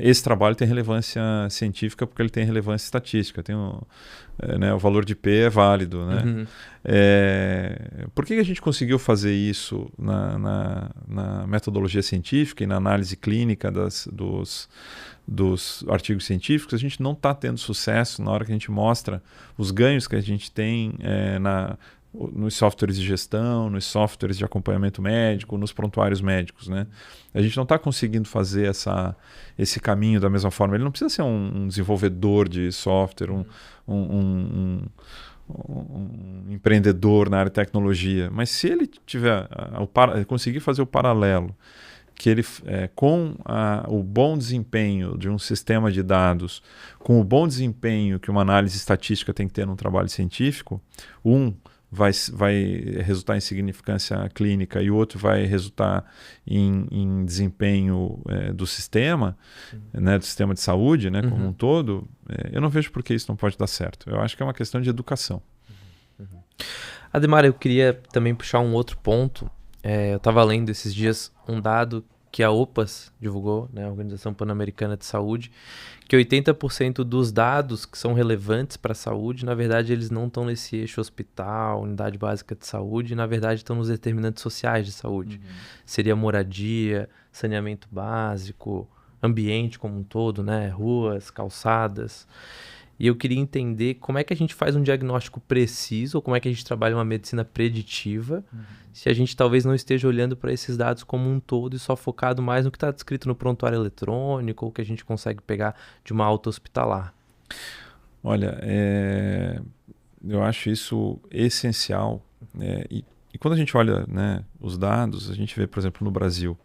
esse trabalho tem relevância científica porque ele tem relevância estatística, tem né, o valor de P é válido, né? Por que a gente conseguiu fazer isso na metodologia científica e na análise clínica dos artigos científicos? A gente não está tendo sucesso na hora que a gente mostra os ganhos que a gente tem nos softwares de gestão, nos softwares de acompanhamento médico, nos prontuários médicos, né? A gente não está conseguindo fazer esse caminho da mesma forma. Ele não precisa ser um desenvolvedor de software, um empreendedor na área de tecnologia, mas se ele tiver conseguir fazer o paralelo que ele com o bom desempenho de um sistema de dados, com o bom desempenho que uma análise estatística tem que ter num trabalho científico, vai resultar em significância clínica e o outro vai resultar em desempenho do sistema, né, do sistema de saúde, né, como um todo, eu não vejo por que isso não pode dar certo. Eu acho que é uma questão de educação. Ademar, eu queria também puxar um outro ponto. Eu estava lendo esses dias um dado que a OPAS divulgou, né, a Organização Pan-Americana de Saúde, que 80% dos dados que são relevantes para a saúde, na verdade, eles não estão nesse eixo hospital, unidade básica de saúde, na verdade, estão nos determinantes sociais de saúde. Seria moradia, saneamento básico, ambiente como um todo, né, ruas, calçadas. E eu queria entender como é que a gente faz um diagnóstico preciso, ou como é que a gente trabalha uma medicina preditiva, se a gente talvez não esteja olhando para esses dados como um todo e só focado mais no que está descrito no prontuário eletrônico, ou que a gente consegue pegar de uma alta hospitalar. Olha, eu acho isso essencial. E quando a gente olha, né, os dados, a gente vê, por exemplo, no Brasil,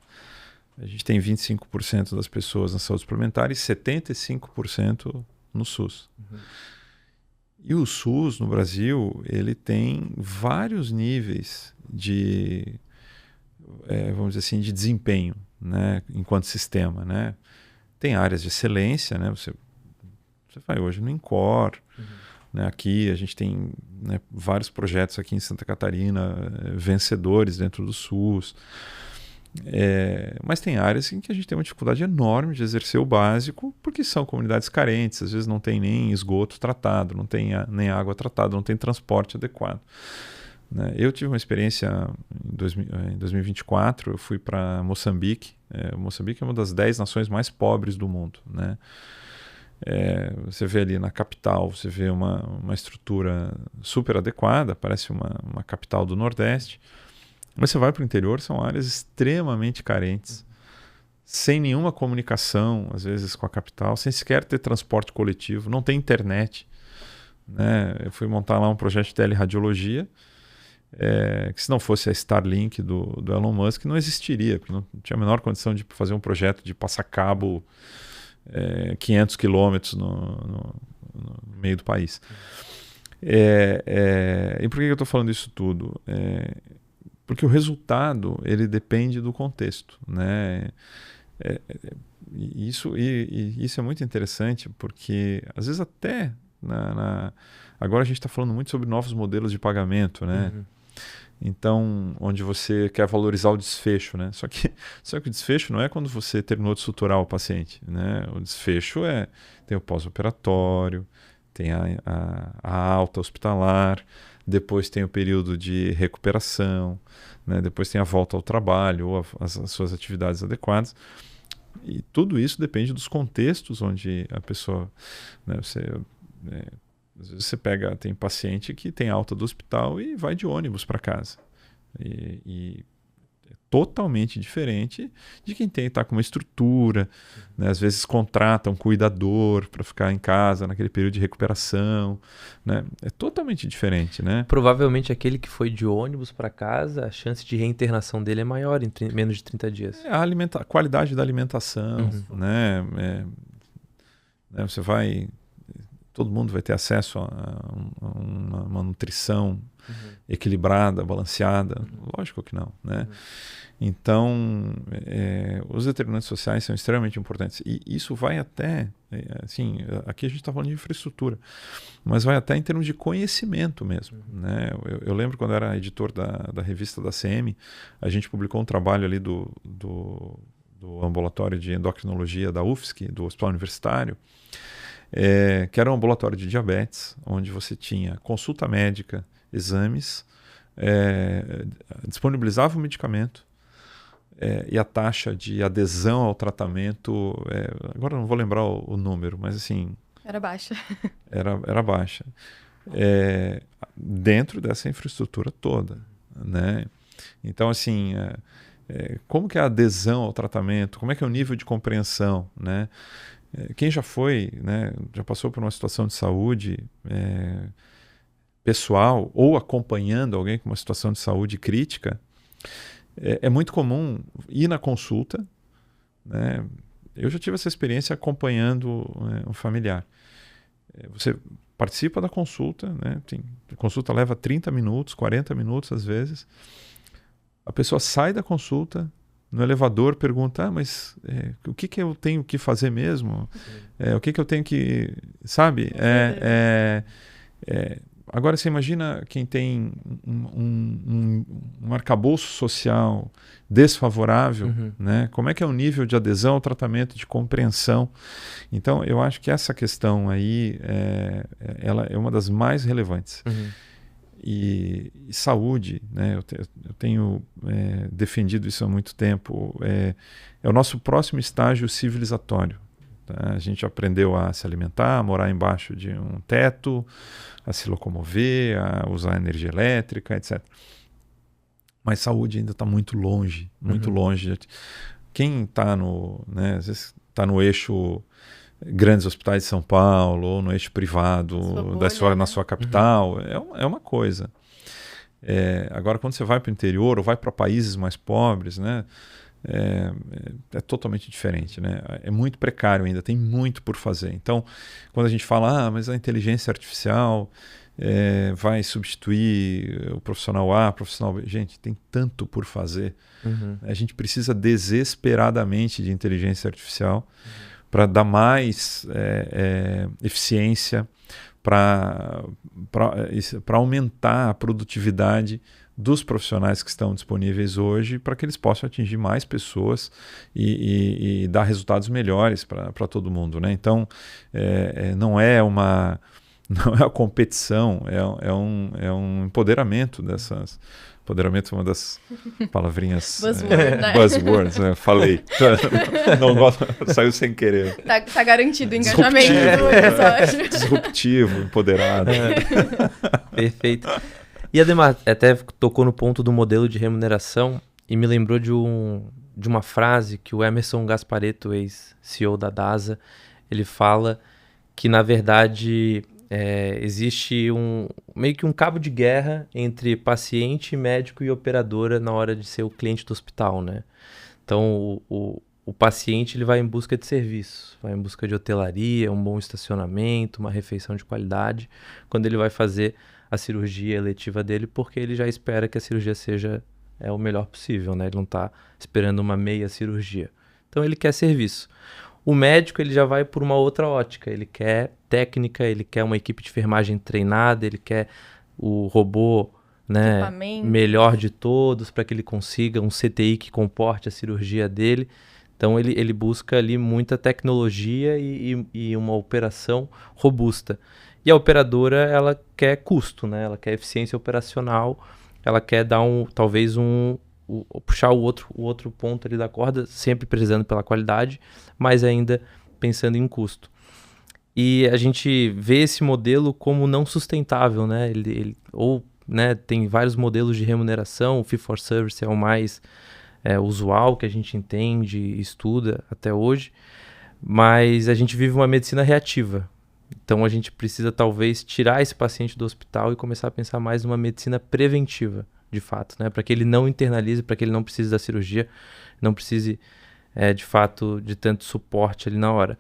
a gente tem 25% das pessoas na saúde suplementar e 75% no SUS. E o SUS no Brasil, ele tem vários níveis de, vamos dizer assim, de desempenho, né, enquanto sistema, né? Tem áreas de excelência, né? Você vai hoje no INCOR, né? Aqui a gente tem, né, vários projetos aqui em Santa Catarina, vencedores dentro do SUS. Mas tem áreas em que a gente tem uma dificuldade enorme de exercer o básico, porque são comunidades carentes, às vezes não tem nem esgoto tratado, não tem nem água tratada, não tem transporte adequado, né? Eu tive uma experiência em 2024, eu fui para Moçambique. Moçambique é uma das 10 nações mais pobres do mundo, né? Você vê ali na capital, você vê uma estrutura super adequada, parece uma capital do Nordeste. Mas você vai para o interior, são áreas extremamente carentes, sem nenhuma comunicação, às vezes, com a capital, sem sequer ter transporte coletivo, não tem internet, né? Eu fui montar lá um projeto de teleradiologia, que se não fosse a Starlink do Elon Musk, não existiria, porque não tinha a menor condição de fazer um projeto de passar cabo 500 quilômetros no meio do país. E por que eu estou falando isso tudo? Porque o resultado, ele depende do contexto, né? Isso é muito interessante, porque às vezes até agora a gente está falando muito sobre novos modelos de pagamento, né? Uhum. Então, onde você quer valorizar o desfecho, né? Só que o desfecho não é quando você terminou de suturar o paciente, né? O desfecho tem o pós-operatório, tem a alta hospitalar, depois tem o período de recuperação, né? Depois tem a volta ao trabalho ou as suas atividades adequadas. E tudo isso depende dos contextos onde a pessoa, né? Às vezes tem paciente que tem alta do hospital e vai de ônibus para casa. E é totalmente diferente de quem está com uma estrutura, né? Às vezes contrata um cuidador para ficar em casa naquele período de recuperação, né? É totalmente diferente, né? Provavelmente aquele que foi de ônibus para casa, a chance de reinternação dele é maior em menos de 30 dias. A qualidade da alimentação, né? Você vai... Todo mundo vai ter acesso a uma nutrição equilibrada, balanceada. Lógico que não, né? Então, os determinantes sociais são extremamente importantes. E isso vai até, assim, aqui a gente está falando de infraestrutura, mas vai até em termos de conhecimento mesmo, né? Eu lembro quando eu era editor da revista da CM, a gente publicou um trabalho ali do ambulatório de endocrinologia da UFSC, do Hospital Universitário, que era um ambulatório de diabetes, onde você tinha consulta médica, exames, disponibilizava o medicamento, e a taxa de adesão ao tratamento, agora não vou lembrar o número, mas assim... Era baixa. Era baixa. Dentro dessa infraestrutura toda, né? Então, assim, como que é a adesão ao tratamento? Como é que é o nível de compreensão, né? Quem já foi, né, já passou por uma situação de saúde pessoal ou acompanhando alguém com uma situação de saúde crítica, é muito comum ir na consulta, né? Eu já tive essa experiência acompanhando um familiar. Você participa da consulta, né? A consulta leva 30 minutos, 40 minutos às vezes. A pessoa sai da consulta, no elevador pergunta, mas o que eu tenho que fazer mesmo? O que eu tenho que... Sabe? Agora você imagina quem tem um arcabouço social desfavorável, né? Como é que é o nível de adesão ao tratamento, de compreensão? Então, eu acho que essa questão aí ela é uma das mais relevantes. E saúde, né? Eu tenho defendido isso há muito tempo. É o nosso próximo estágio civilizatório. Tá? A gente aprendeu a se alimentar, a morar embaixo de um teto, a se locomover, a usar energia elétrica, etc. Mas saúde ainda está muito longe, muito longe. Quem está às vezes está no eixo grandes hospitais de São Paulo ou no eixo privado na sua capital, é uma coisa. Agora, quando você vai para o interior ou vai para países mais pobres, né, é totalmente diferente, né? É muito precário ainda, tem muito por fazer. Então, quando a gente fala, mas a inteligência artificial vai substituir o profissional A, o profissional B, gente, tem tanto por fazer. A gente precisa desesperadamente de inteligência artificial para dar mais eficiência, para aumentar a produtividade dos profissionais que estão disponíveis hoje, para que eles possam atingir mais pessoas e dar resultados melhores para todo mundo, né? Então, não é uma competição, é um empoderamento dessas... Empoderamento é uma das palavrinhas... Buzzwords, né? Falei. Não gosto, saiu sem querer. Tá garantido o engajamento do episódio. Disruptivo, empoderado. Perfeito. E Ademar, até tocou no ponto do modelo de remuneração e me lembrou de uma frase que o Emerson Gasparetto, ex-CEO da DASA, ele fala que, na verdade... existe meio que um cabo de guerra entre paciente, médico e operadora na hora de ser o cliente do hospital, né? Então, o paciente ele vai em busca de serviço, vai em busca de hotelaria, um bom estacionamento, uma refeição de qualidade, quando ele vai fazer a cirurgia eletiva dele, porque ele já espera que a cirurgia seja é o melhor possível, né? Ele não está esperando uma meia cirurgia. Então ele quer serviço. O médico ele já vai por uma outra ótica, ele quer técnica, ele quer uma equipe de enfermagem treinada, ele quer o robô, né, melhor de todos para que ele consiga um CTI que comporte a cirurgia dele. Então ele busca ali muita tecnologia e uma operação robusta. E a operadora ela quer custo, né? Ela quer eficiência operacional, ela quer dar puxar o outro ponto ali da corda, sempre prezando pela qualidade, mas ainda pensando em custo. E a gente vê esse modelo como não sustentável, né? Né, tem vários modelos de remuneração, o fee for service é o mais usual que a gente entende e estuda até hoje, mas a gente vive uma medicina reativa. Então a gente precisa talvez tirar esse paciente do hospital e começar a pensar mais numa medicina preventiva, de fato, né? Para que ele não internalize, para que ele não precise da cirurgia, não precise, de fato, de tanto suporte ali na hora.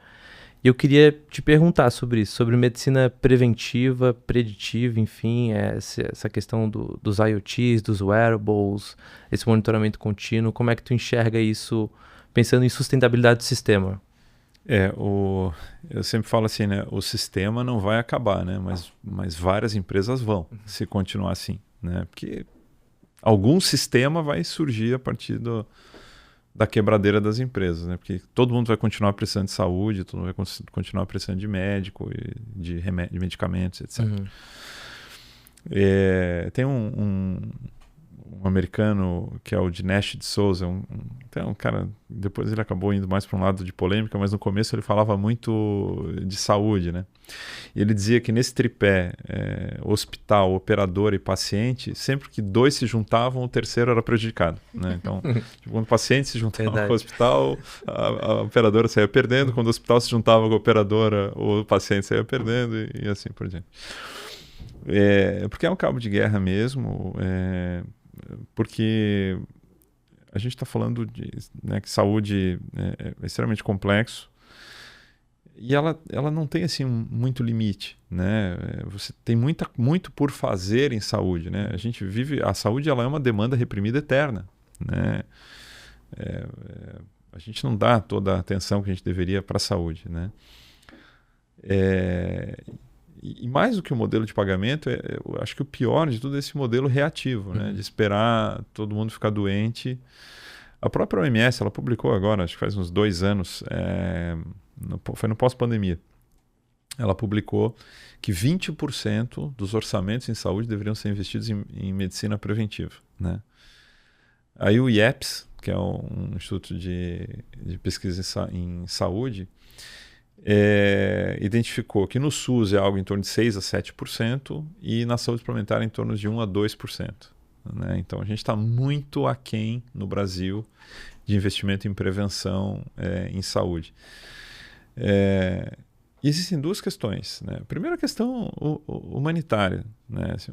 E eu queria te perguntar sobre isso, sobre medicina preventiva, preditiva, enfim, essa questão dos IoTs, dos wearables, esse monitoramento contínuo, como é que tu enxerga isso pensando em sustentabilidade do sistema? Eu sempre falo assim, né? O sistema não vai acabar, né? Mas várias empresas vão, se continuar assim, né? Porque algum sistema vai surgir a partir da quebradeira das empresas, né? Porque todo mundo vai continuar precisando de saúde, todo mundo vai continuar precisando de médico, de medicamentos, etc. Uhum. Tem um americano que é o Dinesh D'Souza, um cara, depois ele acabou indo mais para um lado de polêmica, mas no começo ele falava muito de saúde, né? E ele dizia que nesse tripé, hospital, operador e paciente, sempre que dois se juntavam, o terceiro era prejudicado, né? Então, quando o paciente se juntava com o hospital, a operadora saía perdendo, quando o hospital se juntava com a operadora, o paciente saía perdendo e assim por diante. Porque é um cabo de guerra mesmo, porque a gente está falando né, que saúde é extremamente complexo e ela não tem assim muito limite, né? Você tem muito por fazer em saúde, né? A saúde ela é uma demanda reprimida eterna, né? A gente não dá toda a atenção que a gente deveria para a saúde, né? E mais do que o modelo de pagamento, eu acho que o pior de tudo é esse modelo reativo, né? De esperar todo mundo ficar doente. A própria OMS, ela publicou agora, acho que faz uns 2 anos, foi no pós-pandemia, ela publicou que 20% dos orçamentos em saúde deveriam ser investidos em medicina preventiva, né? Aí o IEPS, que é um instituto de pesquisa em saúde, identificou que no SUS é algo em torno de 6% a 7% e na saúde suplementar em torno de 1% a 2%. Né? Então a gente está muito aquém no Brasil de investimento em prevenção em saúde. Existem 2 questões. Né? Primeira questão humanitária. Né? Assim,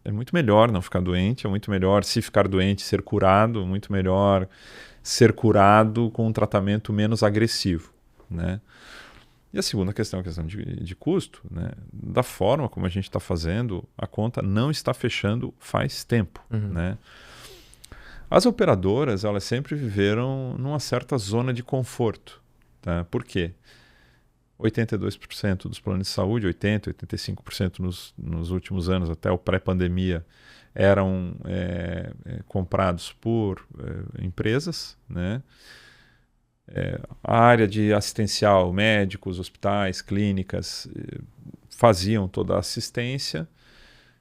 é muito melhor não ficar doente, é muito melhor, se ficar doente, ser curado, muito melhor ser curado com um tratamento menos agressivo. Né? E a segunda questão é a questão de custo, né? Da forma como a gente está fazendo, a conta não está fechando faz tempo. Uhum. Né? As operadoras, elas sempre viveram numa certa zona de conforto. Tá? Por quê? 82% dos planos de saúde, 80%, 85% nos últimos anos, até o pré-pandemia, eram comprados por empresas, né? A área de assistencial, médicos, hospitais, clínicas, faziam toda a assistência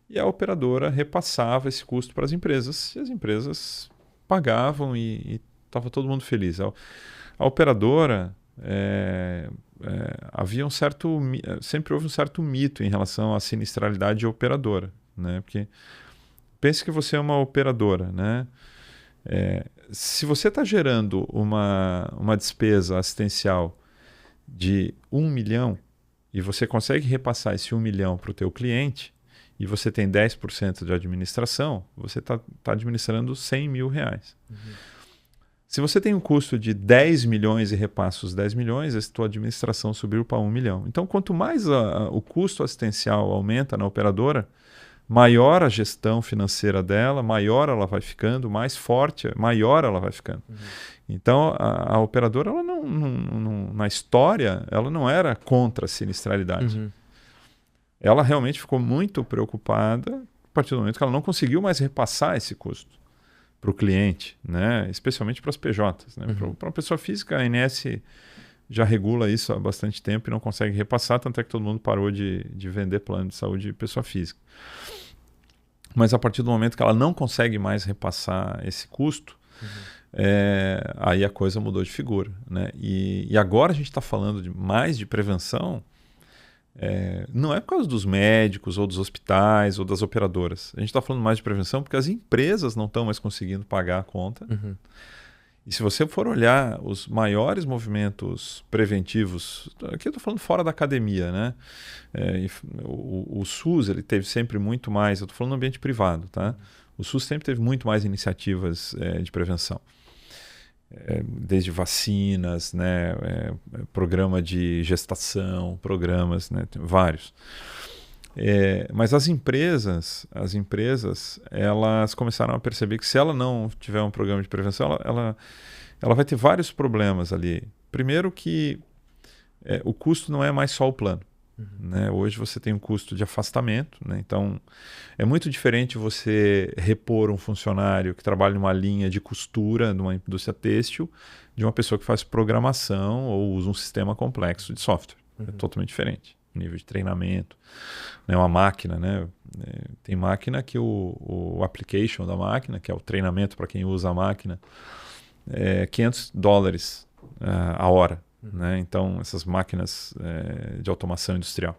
e a operadora repassava esse custo para as empresas e as empresas pagavam e estava todo mundo feliz. A operadora, sempre houve um certo mito em relação à sinistralidade de operadora, né? Porque pense que você é uma operadora, né? Se você está gerando uma despesa assistencial de 1 milhão e você consegue repassar esse 1 milhão para o teu cliente e você tem 10% de administração, você está administrando 100 mil reais. Uhum. Se você tem um custo de 10 milhões e repassa os 10 milhões, a tua administração subiu para 1 milhão. Então, quanto mais o custo assistencial aumenta na operadora, maior a gestão financeira dela, maior ela vai ficando, mais forte, maior ela vai ficando. Então, a operadora, ela na história, ela não era contra a sinistralidade. Ela realmente ficou muito preocupada a partir do momento que ela não conseguiu mais repassar esse custo para o cliente, né? Especialmente para as PJs. Né? Para uma pessoa física, a ANS já regula isso há bastante tempo e não consegue repassar, tanto é que todo mundo parou de vender plano de saúde de pessoa física. Mas a partir do momento que ela não consegue mais repassar esse custo, aí a coisa mudou de figura. Né? E agora a gente está falando mais de prevenção, não é por causa dos médicos, ou dos hospitais, ou das operadoras. A gente está falando mais de prevenção porque as empresas não estão mais conseguindo pagar a conta. E se você for olhar os maiores movimentos preventivos, aqui eu estou falando fora da academia, né? O SUS ele teve sempre muito mais, eu estou falando no ambiente privado, tá? O SUS sempre teve muito mais iniciativas de prevenção. Desde vacinas, né? Programa de gestação, programas, né? Tem vários. Mas as empresas, elas começaram a perceber que se ela não tiver um programa de prevenção, ela vai ter vários problemas ali. Primeiro que o custo não é mais só o plano. Né? Hoje você tem um custo de afastamento, né? Então é muito diferente você repor um funcionário que trabalha numa linha de costura, numa indústria têxtil, de uma pessoa que faz programação ou usa um sistema complexo de software. É totalmente diferente. Nível de treinamento, né? Uma máquina, né? Tem máquina que o application da máquina, que é o treinamento para quem usa a máquina, é $500 a hora. Né? Então, essas máquinas de automação industrial.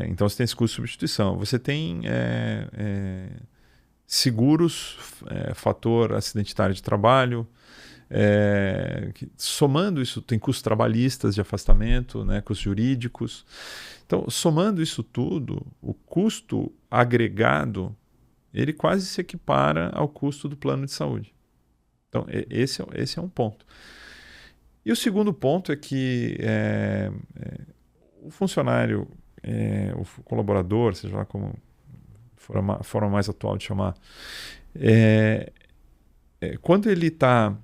Então, você tem esse custo de substituição. Você tem seguros, fator acidentário de trabalho. Somando isso, tem custos trabalhistas de afastamento, né? Custos jurídicos. Então, somando isso tudo, o custo agregado ele quase se equipara ao custo do plano de saúde. Então, esse é um ponto. E o segundo ponto é que o funcionário, o colaborador, seja lá como for a forma mais atual de chamar, quando ele está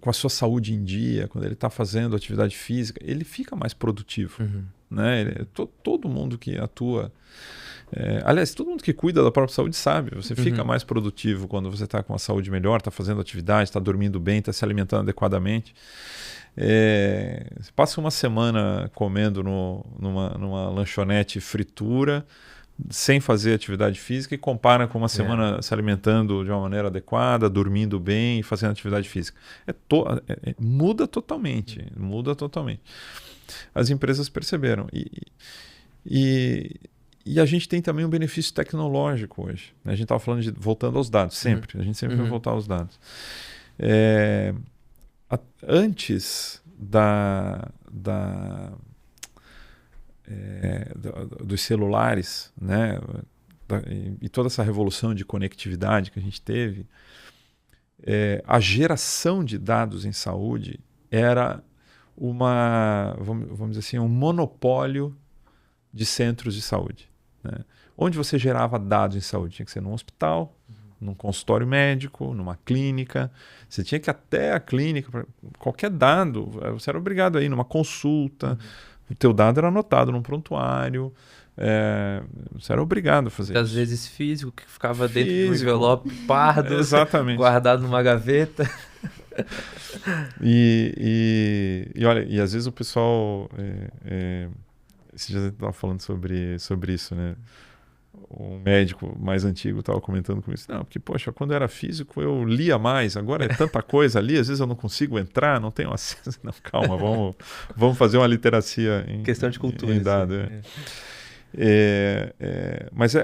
com a sua saúde em dia, quando ele está fazendo atividade física, ele fica mais produtivo. Né? Todo mundo que atua... aliás, todo mundo que cuida da própria saúde sabe, você fica mais produtivo quando você está com a saúde melhor, está fazendo atividade, está dormindo bem, está se alimentando adequadamente. Você passa uma semana comendo numa lanchonete fritura, sem fazer atividade física, e compara com uma semana se alimentando de uma maneira adequada, dormindo bem e fazendo atividade física. Muda totalmente. As empresas perceberam. E a gente tem também um benefício tecnológico hoje. A gente estava falando voltando aos dados, sempre. A gente sempre vai voltar aos dados. Antes dos celulares, né, e toda essa revolução de conectividade que a gente teve, a geração de dados em saúde era vamos dizer assim, um monopólio de centros de saúde. Né? Onde você gerava dados em saúde? Tinha que ser num hospital, num consultório médico, numa clínica. Você tinha que ir até a clínica, qualquer dado, você era obrigado a ir numa consulta, o teu dado era anotado num prontuário, você era obrigado a fazer isso. Às vezes físico, que ficava dentro de um envelope pardo, exatamente, guardado numa gaveta. E olha, e às vezes o pessoal... Esse dia eu estava falando sobre isso, né? Um médico mais antigo estava comentando com isso. Não, porque, poxa, quando eu era físico eu lia mais, agora é tanta coisa ali, às vezes eu não consigo entrar, não tenho acesso. Não, calma, vamos fazer uma literacia em questão de cultura. Em dado, mas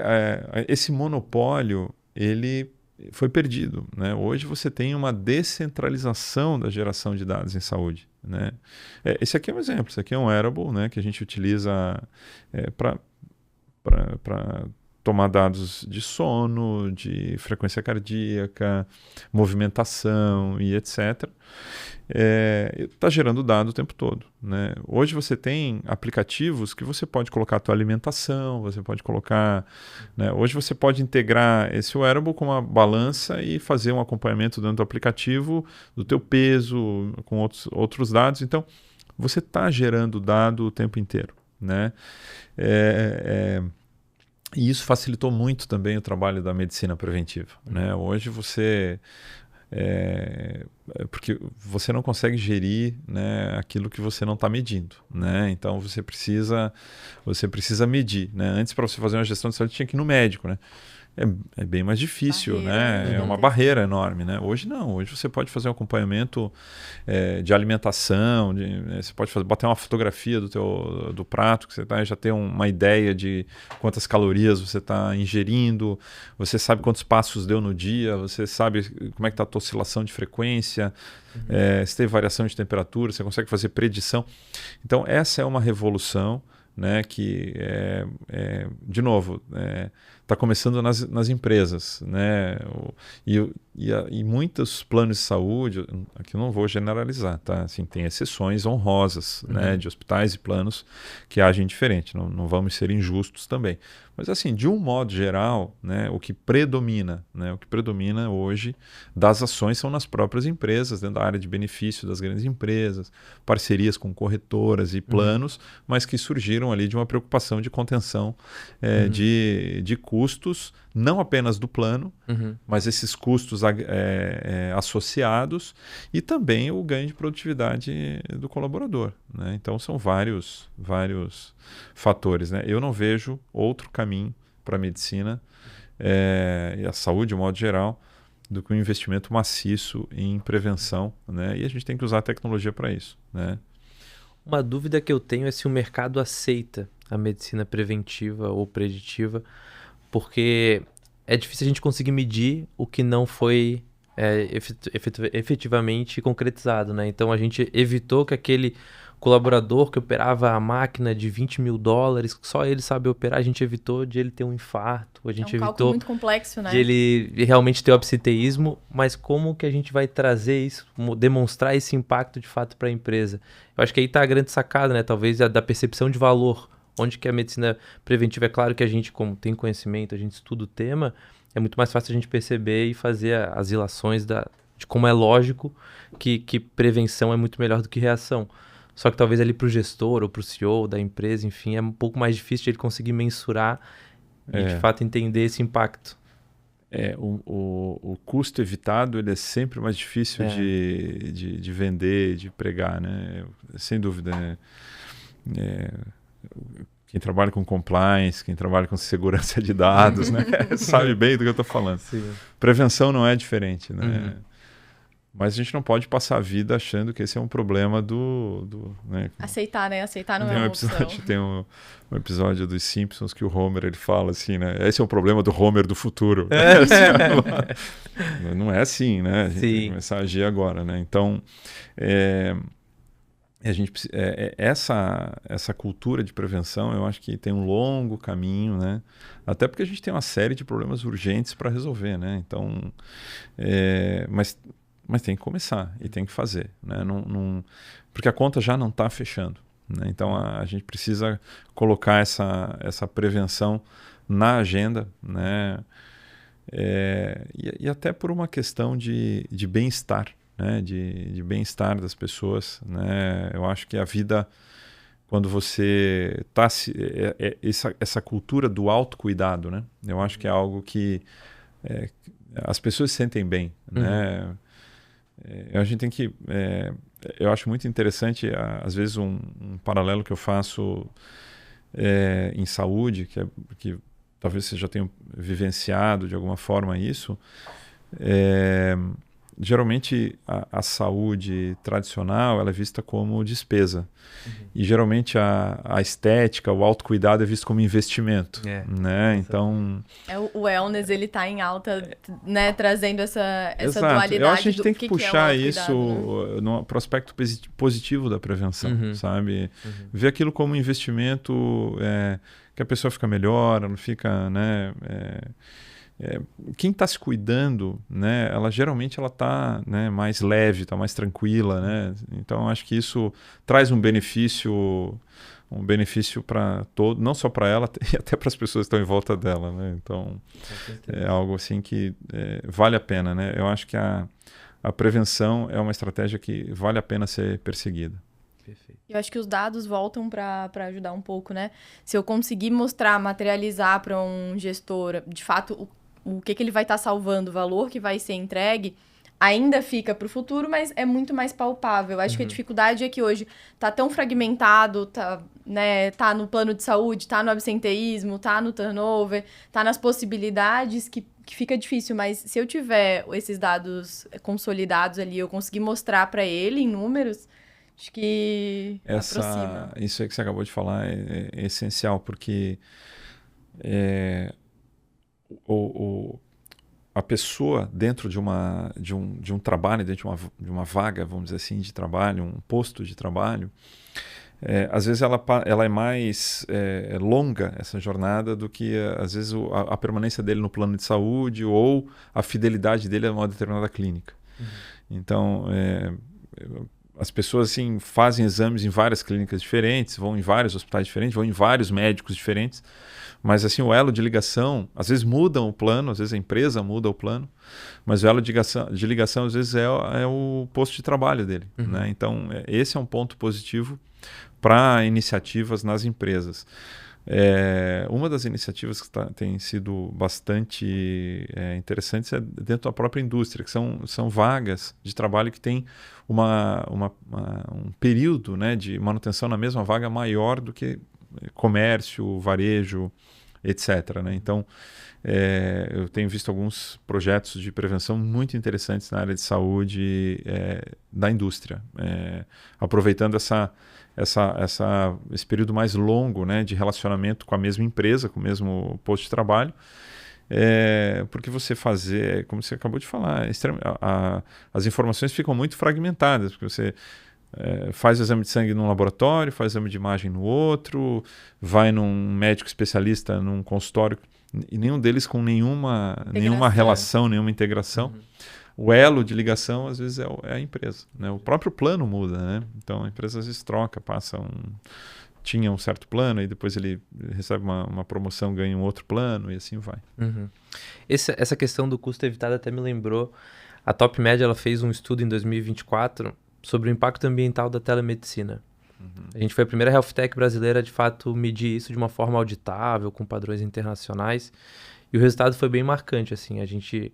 esse monopólio, ele foi perdido. Né? Hoje você tem uma descentralização da geração de dados em saúde. Né? Esse aqui é um exemplo, esse aqui é um wearable, né, que a gente utiliza para tomar dados de sono, de frequência cardíaca, movimentação e etc. Está gerando dado o tempo todo, né? Hoje você tem aplicativos que você pode colocar a tua alimentação, você pode colocar, né? Hoje você pode integrar esse wearable com uma balança e fazer um acompanhamento dentro do aplicativo do teu peso, com outros dados. Então, você está gerando dado o tempo inteiro, né? E isso facilitou muito também o trabalho da medicina preventiva, né? Hoje você... porque você não consegue gerir, né, aquilo que você não está medindo, né? Então você precisa medir, né? Antes, para você fazer uma gestão de saúde, tinha que ir no médico, né? É bem mais difícil, né? É uma barreira enorme, né? Hoje não, hoje você pode fazer um acompanhamento de alimentação, você pode bater uma fotografia do prato que você tá, já ter uma ideia de quantas calorias você está ingerindo, você sabe quantos passos deu no dia, você sabe como é que está a tua oscilação de frequência, se tem variação de temperatura, você consegue fazer predição. Então essa é uma revolução, né, que de novo, está começando nas empresas, né? E muitos planos de saúde, aqui eu não vou generalizar, tá? Assim, tem exceções honrosas, né, de hospitais e planos que agem diferente, não vamos ser injustos também. Mas assim, de um modo geral, né, o que predomina hoje das ações são nas próprias empresas, dentro da área de benefício das grandes empresas, parcerias com corretoras e planos, mas que surgiram ali de uma preocupação de contenção de custos, não apenas do plano, mas esses custos associados e também o ganho de produtividade do colaborador, né? Então são vários fatores, né? Eu não vejo outro caminho para a medicina e a saúde, de modo geral, do que um investimento maciço em prevenção, né? E a gente tem que usar a tecnologia para isso, né? Uma dúvida que eu tenho é se o mercado aceita a medicina preventiva ou preditiva, porque é difícil a gente conseguir medir o que não foi efetivamente concretizado, né? Então a gente evitou que aquele colaborador que operava a máquina de $20 mil, que só ele sabe operar, a gente evitou de ele ter um infarto, a gente evitou muito complexo, né? de ele realmente ter o absenteísmo, mas como que a gente vai trazer isso, demonstrar esse impacto de fato para a empresa? Eu acho que aí está a grande sacada, né? Talvez da percepção de valor, onde que a medicina preventiva, é claro que a gente, como tem conhecimento, a gente estuda o tema, é muito mais fácil a gente perceber e fazer as ilações de como é lógico que prevenção é muito melhor do que reação. Só que talvez ali para o gestor ou para o CEO da empresa, enfim, é um pouco mais difícil de ele conseguir mensurar e de fato entender esse impacto. O custo evitado ele é sempre mais difícil de vender, de pregar, né? Sem dúvida. Quem trabalha com compliance, quem trabalha com segurança de dados, né? Sabe bem do que eu estou falando. Sim. Prevenção não é diferente, né? Mas a gente não pode passar a vida achando que esse é um problema né? Aceitar, né? Aceitar não é uma opção. Tem um episódio dos Simpsons que o Homer ele fala assim, né? Esse é o problema do Homer do futuro. Não é assim, né? A gente tem que começar a agir agora, né? Então, a gente essa cultura de prevenção, eu acho que tem um longo caminho, né? Até porque a gente tem uma série de problemas urgentes para resolver, né? Então, mas tem que começar e tem que fazer, né? Porque a conta já não está fechando, né? Então a gente precisa colocar essa prevenção na agenda, né? E até por uma questão de bem-estar, né? De bem-estar das pessoas, né? Eu acho que a vida, quando você está essa cultura do autocuidado, né? Eu acho que é algo que as pessoas se sentem bem, né? A gente tem que... eu acho muito interessante, às vezes, um paralelo que eu faço em saúde, que talvez você já tenha vivenciado de alguma forma isso. geralmente a saúde tradicional ela é vista como despesa. E geralmente a estética, o autocuidado é visto como investimento. Né? Então... O wellness, ele tá em alta, né? Trazendo essa dualidade. Eu acho que a gente tem que puxar isso, né? Pro aspecto positivo da prevenção, sabe? Ver aquilo como um investimento que a pessoa fica melhor, ela não fica, né? Quem está se cuidando, né, ela geralmente ela está, né, mais leve, está mais tranquila, né? Então acho que isso traz um benefício para todo, não só para ela e até para as pessoas que estão em volta dela, né? Então é algo assim que vale a pena, né? Eu acho que a prevenção é uma estratégia que vale a pena ser perseguida. Perfeito. Eu acho que os dados voltam para ajudar um pouco, né? Se eu conseguir mostrar, materializar para um gestor, de fato, o que ele vai estar salvando, o valor que vai ser entregue, ainda fica para o futuro, mas é muito mais palpável. Acho que a dificuldade é que hoje tá tão fragmentado, tá no plano de saúde, tá no absenteísmo, tá no turnover, tá nas possibilidades que fica difícil. Mas se eu tiver esses dados consolidados ali, eu conseguir mostrar para ele em números, acho que aproxima. Isso aí que você acabou de falar é essencial, porque a pessoa dentro de um trabalho, dentro de uma vaga, vamos dizer assim, de trabalho, um posto de trabalho, às vezes ela é mais longa, essa jornada, do que às vezes a permanência dele no plano de saúde ou a fidelidade dele a uma determinada clínica. Então, as pessoas assim, fazem exames em várias clínicas diferentes, vão em vários hospitais diferentes, vão em vários médicos diferentes, mas assim, o elo de ligação, às vezes mudam o plano, às vezes a empresa muda o plano, mas o elo de ligação às vezes é o posto de trabalho dele. Né? Então, esse é um ponto positivo para iniciativas nas empresas. Uma das iniciativas que tem sido bastante interessantes é dentro da própria indústria, que são vagas de trabalho que tem um período, né, de manutenção na mesma vaga maior do que comércio, varejo, etc. Né? Então, eu tenho visto alguns projetos de prevenção muito interessantes na área de saúde da indústria, aproveitando esse período mais longo, né, de relacionamento com a mesma empresa, com o mesmo posto de trabalho, porque você fazer, como você acabou de falar, as informações ficam muito fragmentadas, porque você faz o exame de sangue num laboratório, faz o exame de imagem no outro, vai num médico especialista num consultório, e nenhum deles com nenhuma relação, nenhuma integração. O elo de ligação, às vezes, é a empresa. Né? O próprio plano muda, né? Então, a empresa, às vezes, troca, tinha um certo plano, e depois ele recebe uma promoção, ganha um outro plano, e assim vai. Essa questão do custo evitado até me lembrou. A Top Med, ela fez um estudo em 2024 sobre o impacto ambiental da telemedicina. A gente foi a primeira health tech brasileira a, de fato, medir isso de uma forma auditável, com padrões internacionais, e o resultado foi bem marcante. Assim, a gente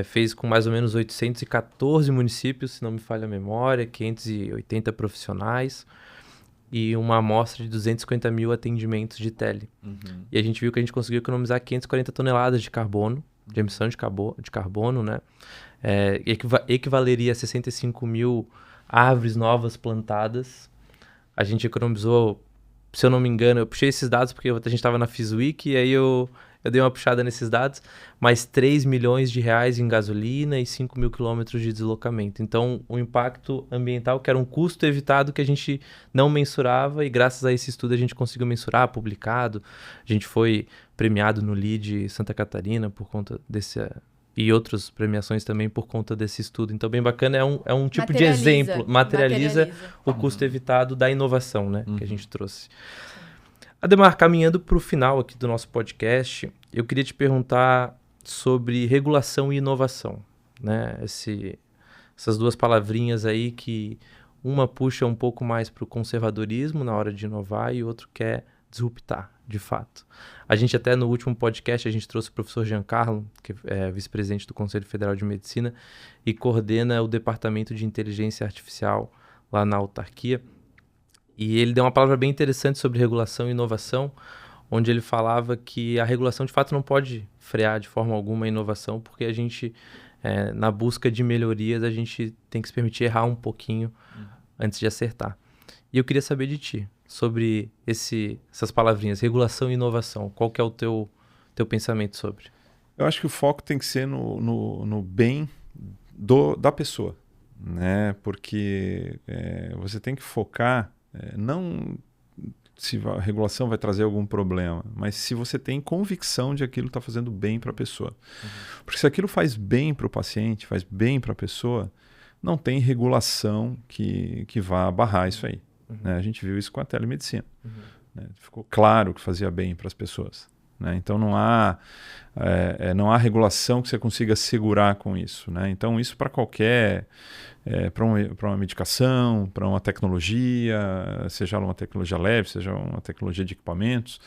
fez com mais ou menos 814 municípios, se não me falha a memória, 580 profissionais e uma amostra de 250 mil atendimentos de tele. E a gente viu que a gente conseguiu economizar 540 toneladas de carbono, de emissão de carbono, né? Equivaleria a 65 mil árvores novas plantadas. A gente economizou, se eu não me engano, eu puxei esses dados porque a gente estava na FISWeek e aí eu dei uma puxada nesses dados, mais 3 milhões de reais em gasolina e 5 mil quilômetros de deslocamento. Então, o impacto ambiental, que era um custo evitado que a gente não mensurava, e graças a esse estudo a gente conseguiu mensurar, publicado. A gente foi premiado no LEED Santa Catarina por conta e outras premiações também por conta desse estudo. Então, bem bacana, é um tipo de exemplo, materializa o custo evitado da inovação, né, que a gente trouxe. Ademar, caminhando para o final aqui do nosso podcast, eu queria te perguntar sobre regulação e inovação, né? Essas duas palavrinhas aí que uma puxa um pouco mais para o conservadorismo na hora de inovar e o outro quer disruptar, de fato. A gente até no último podcast, a gente trouxe o professor Giancarlo, que é vice-presidente do Conselho Federal de Medicina e coordena o Departamento de Inteligência Artificial lá na autarquia. E ele deu uma palavra bem interessante sobre regulação e inovação, onde ele falava que a regulação de fato não pode frear de forma alguma a inovação, porque a gente na busca de melhorias, a gente tem que se permitir errar um pouquinho antes de acertar. E eu queria saber de ti, sobre essas palavrinhas, regulação e inovação. Qual que é o teu pensamento sobre? Eu acho que o foco tem que ser no bem da pessoa, né? Porque você tem que focar, não se a regulação vai trazer algum problema, mas se você tem convicção de que aquilo está fazendo bem para a pessoa. Porque se aquilo faz bem para o paciente, faz bem para a pessoa, não tem regulação que vá barrar isso aí. Né? A gente viu isso com a telemedicina. Né? Ficou claro que fazia bem para as pessoas. Né? Então não há regulação que você consiga segurar com isso. Né? Então isso para qualquer... para uma medicação, para uma tecnologia, seja uma tecnologia leve, seja uma tecnologia de equipamentos,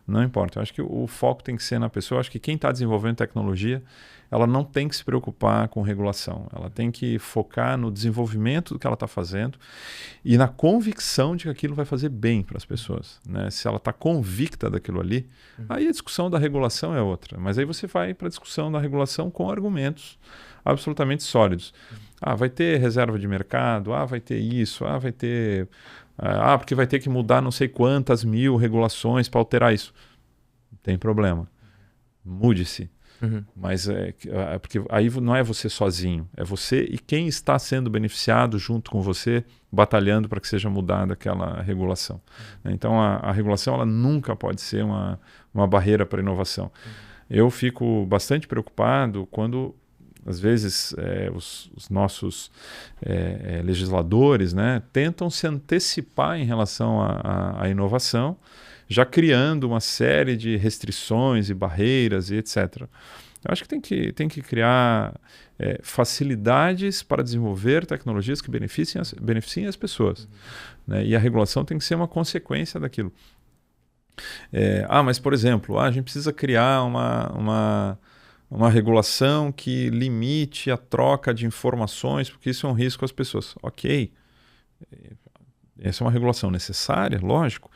não importa. Eu acho que o foco tem que ser na pessoa. Eu acho que quem está desenvolvendo tecnologia, ela não tem que se preocupar com regulação. Ela tem que focar no desenvolvimento do que ela está fazendo e na convicção de que aquilo vai fazer bem para as pessoas. Né? Se ela está convicta daquilo ali, aí a discussão da regulação é outra. Mas aí você vai para a discussão da regulação com argumentos absolutamente sólidos. Vai ter reserva de mercado, vai ter isso, vai ter... porque vai ter que mudar não sei quantas mil regulações para alterar isso. Não tem problema. Mude-se. Mas porque aí não é você sozinho, é você e quem está sendo beneficiado junto com você, batalhando para que seja mudada aquela regulação. Então a regulação ela nunca pode ser uma barreira para a inovação. Eu fico bastante preocupado quando às vezes os nossos legisladores, né, tentam se antecipar em relação à inovação, já criando uma série de restrições e barreiras e etc. Eu acho que tem que criar facilidades para desenvolver tecnologias que beneficiem as pessoas. Né? E a regulação tem que ser uma consequência daquilo. Mas, por exemplo, a gente precisa criar uma regulação que limite a troca de informações, porque isso é um risco às pessoas. Ok, essa é uma regulação necessária, lógico,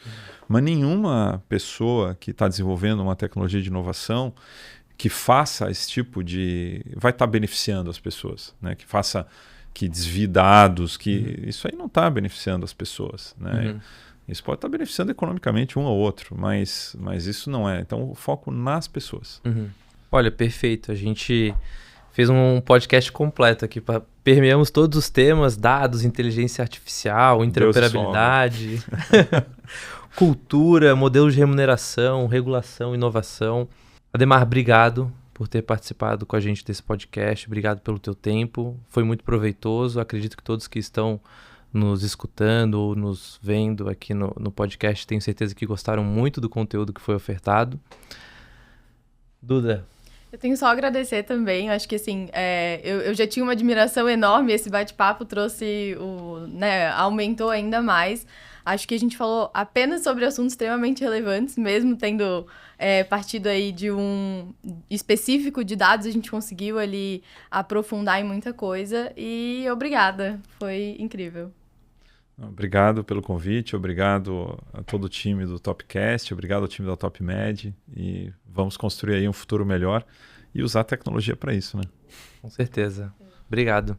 mas nenhuma pessoa que está desenvolvendo uma tecnologia de inovação que faça esse tipo de... vai estar beneficiando as pessoas, né? Que desvie dados, isso aí não está beneficiando as pessoas. Né? Isso pode estar beneficiando economicamente um ou outro, mas isso não é. Então, o foco nas pessoas. Olha, perfeito. A gente fez um podcast completo aqui. Permeamos todos os temas, dados, inteligência artificial, interoperabilidade, cultura, modelo de remuneração, regulação, inovação. Ademar, obrigado por ter participado com a gente desse podcast. Obrigado pelo teu tempo. Foi muito proveitoso. Acredito que todos que estão nos escutando ou nos vendo aqui no podcast, tenho certeza que gostaram muito do conteúdo que foi ofertado. Duda. Eu tenho só a agradecer também. Eu acho que assim, eu já tinha uma admiração enorme. Esse bate-papo trouxe aumentou ainda mais. Acho que a gente falou apenas sobre assuntos extremamente relevantes, mesmo tendo partido aí de um específico de dados, a gente conseguiu ali aprofundar em muita coisa. E obrigada, foi incrível. Obrigado pelo convite, obrigado a todo o time do Topcast, obrigado ao time da TopMed e vamos construir aí um futuro melhor e usar a tecnologia para isso, né? Com certeza. Obrigado.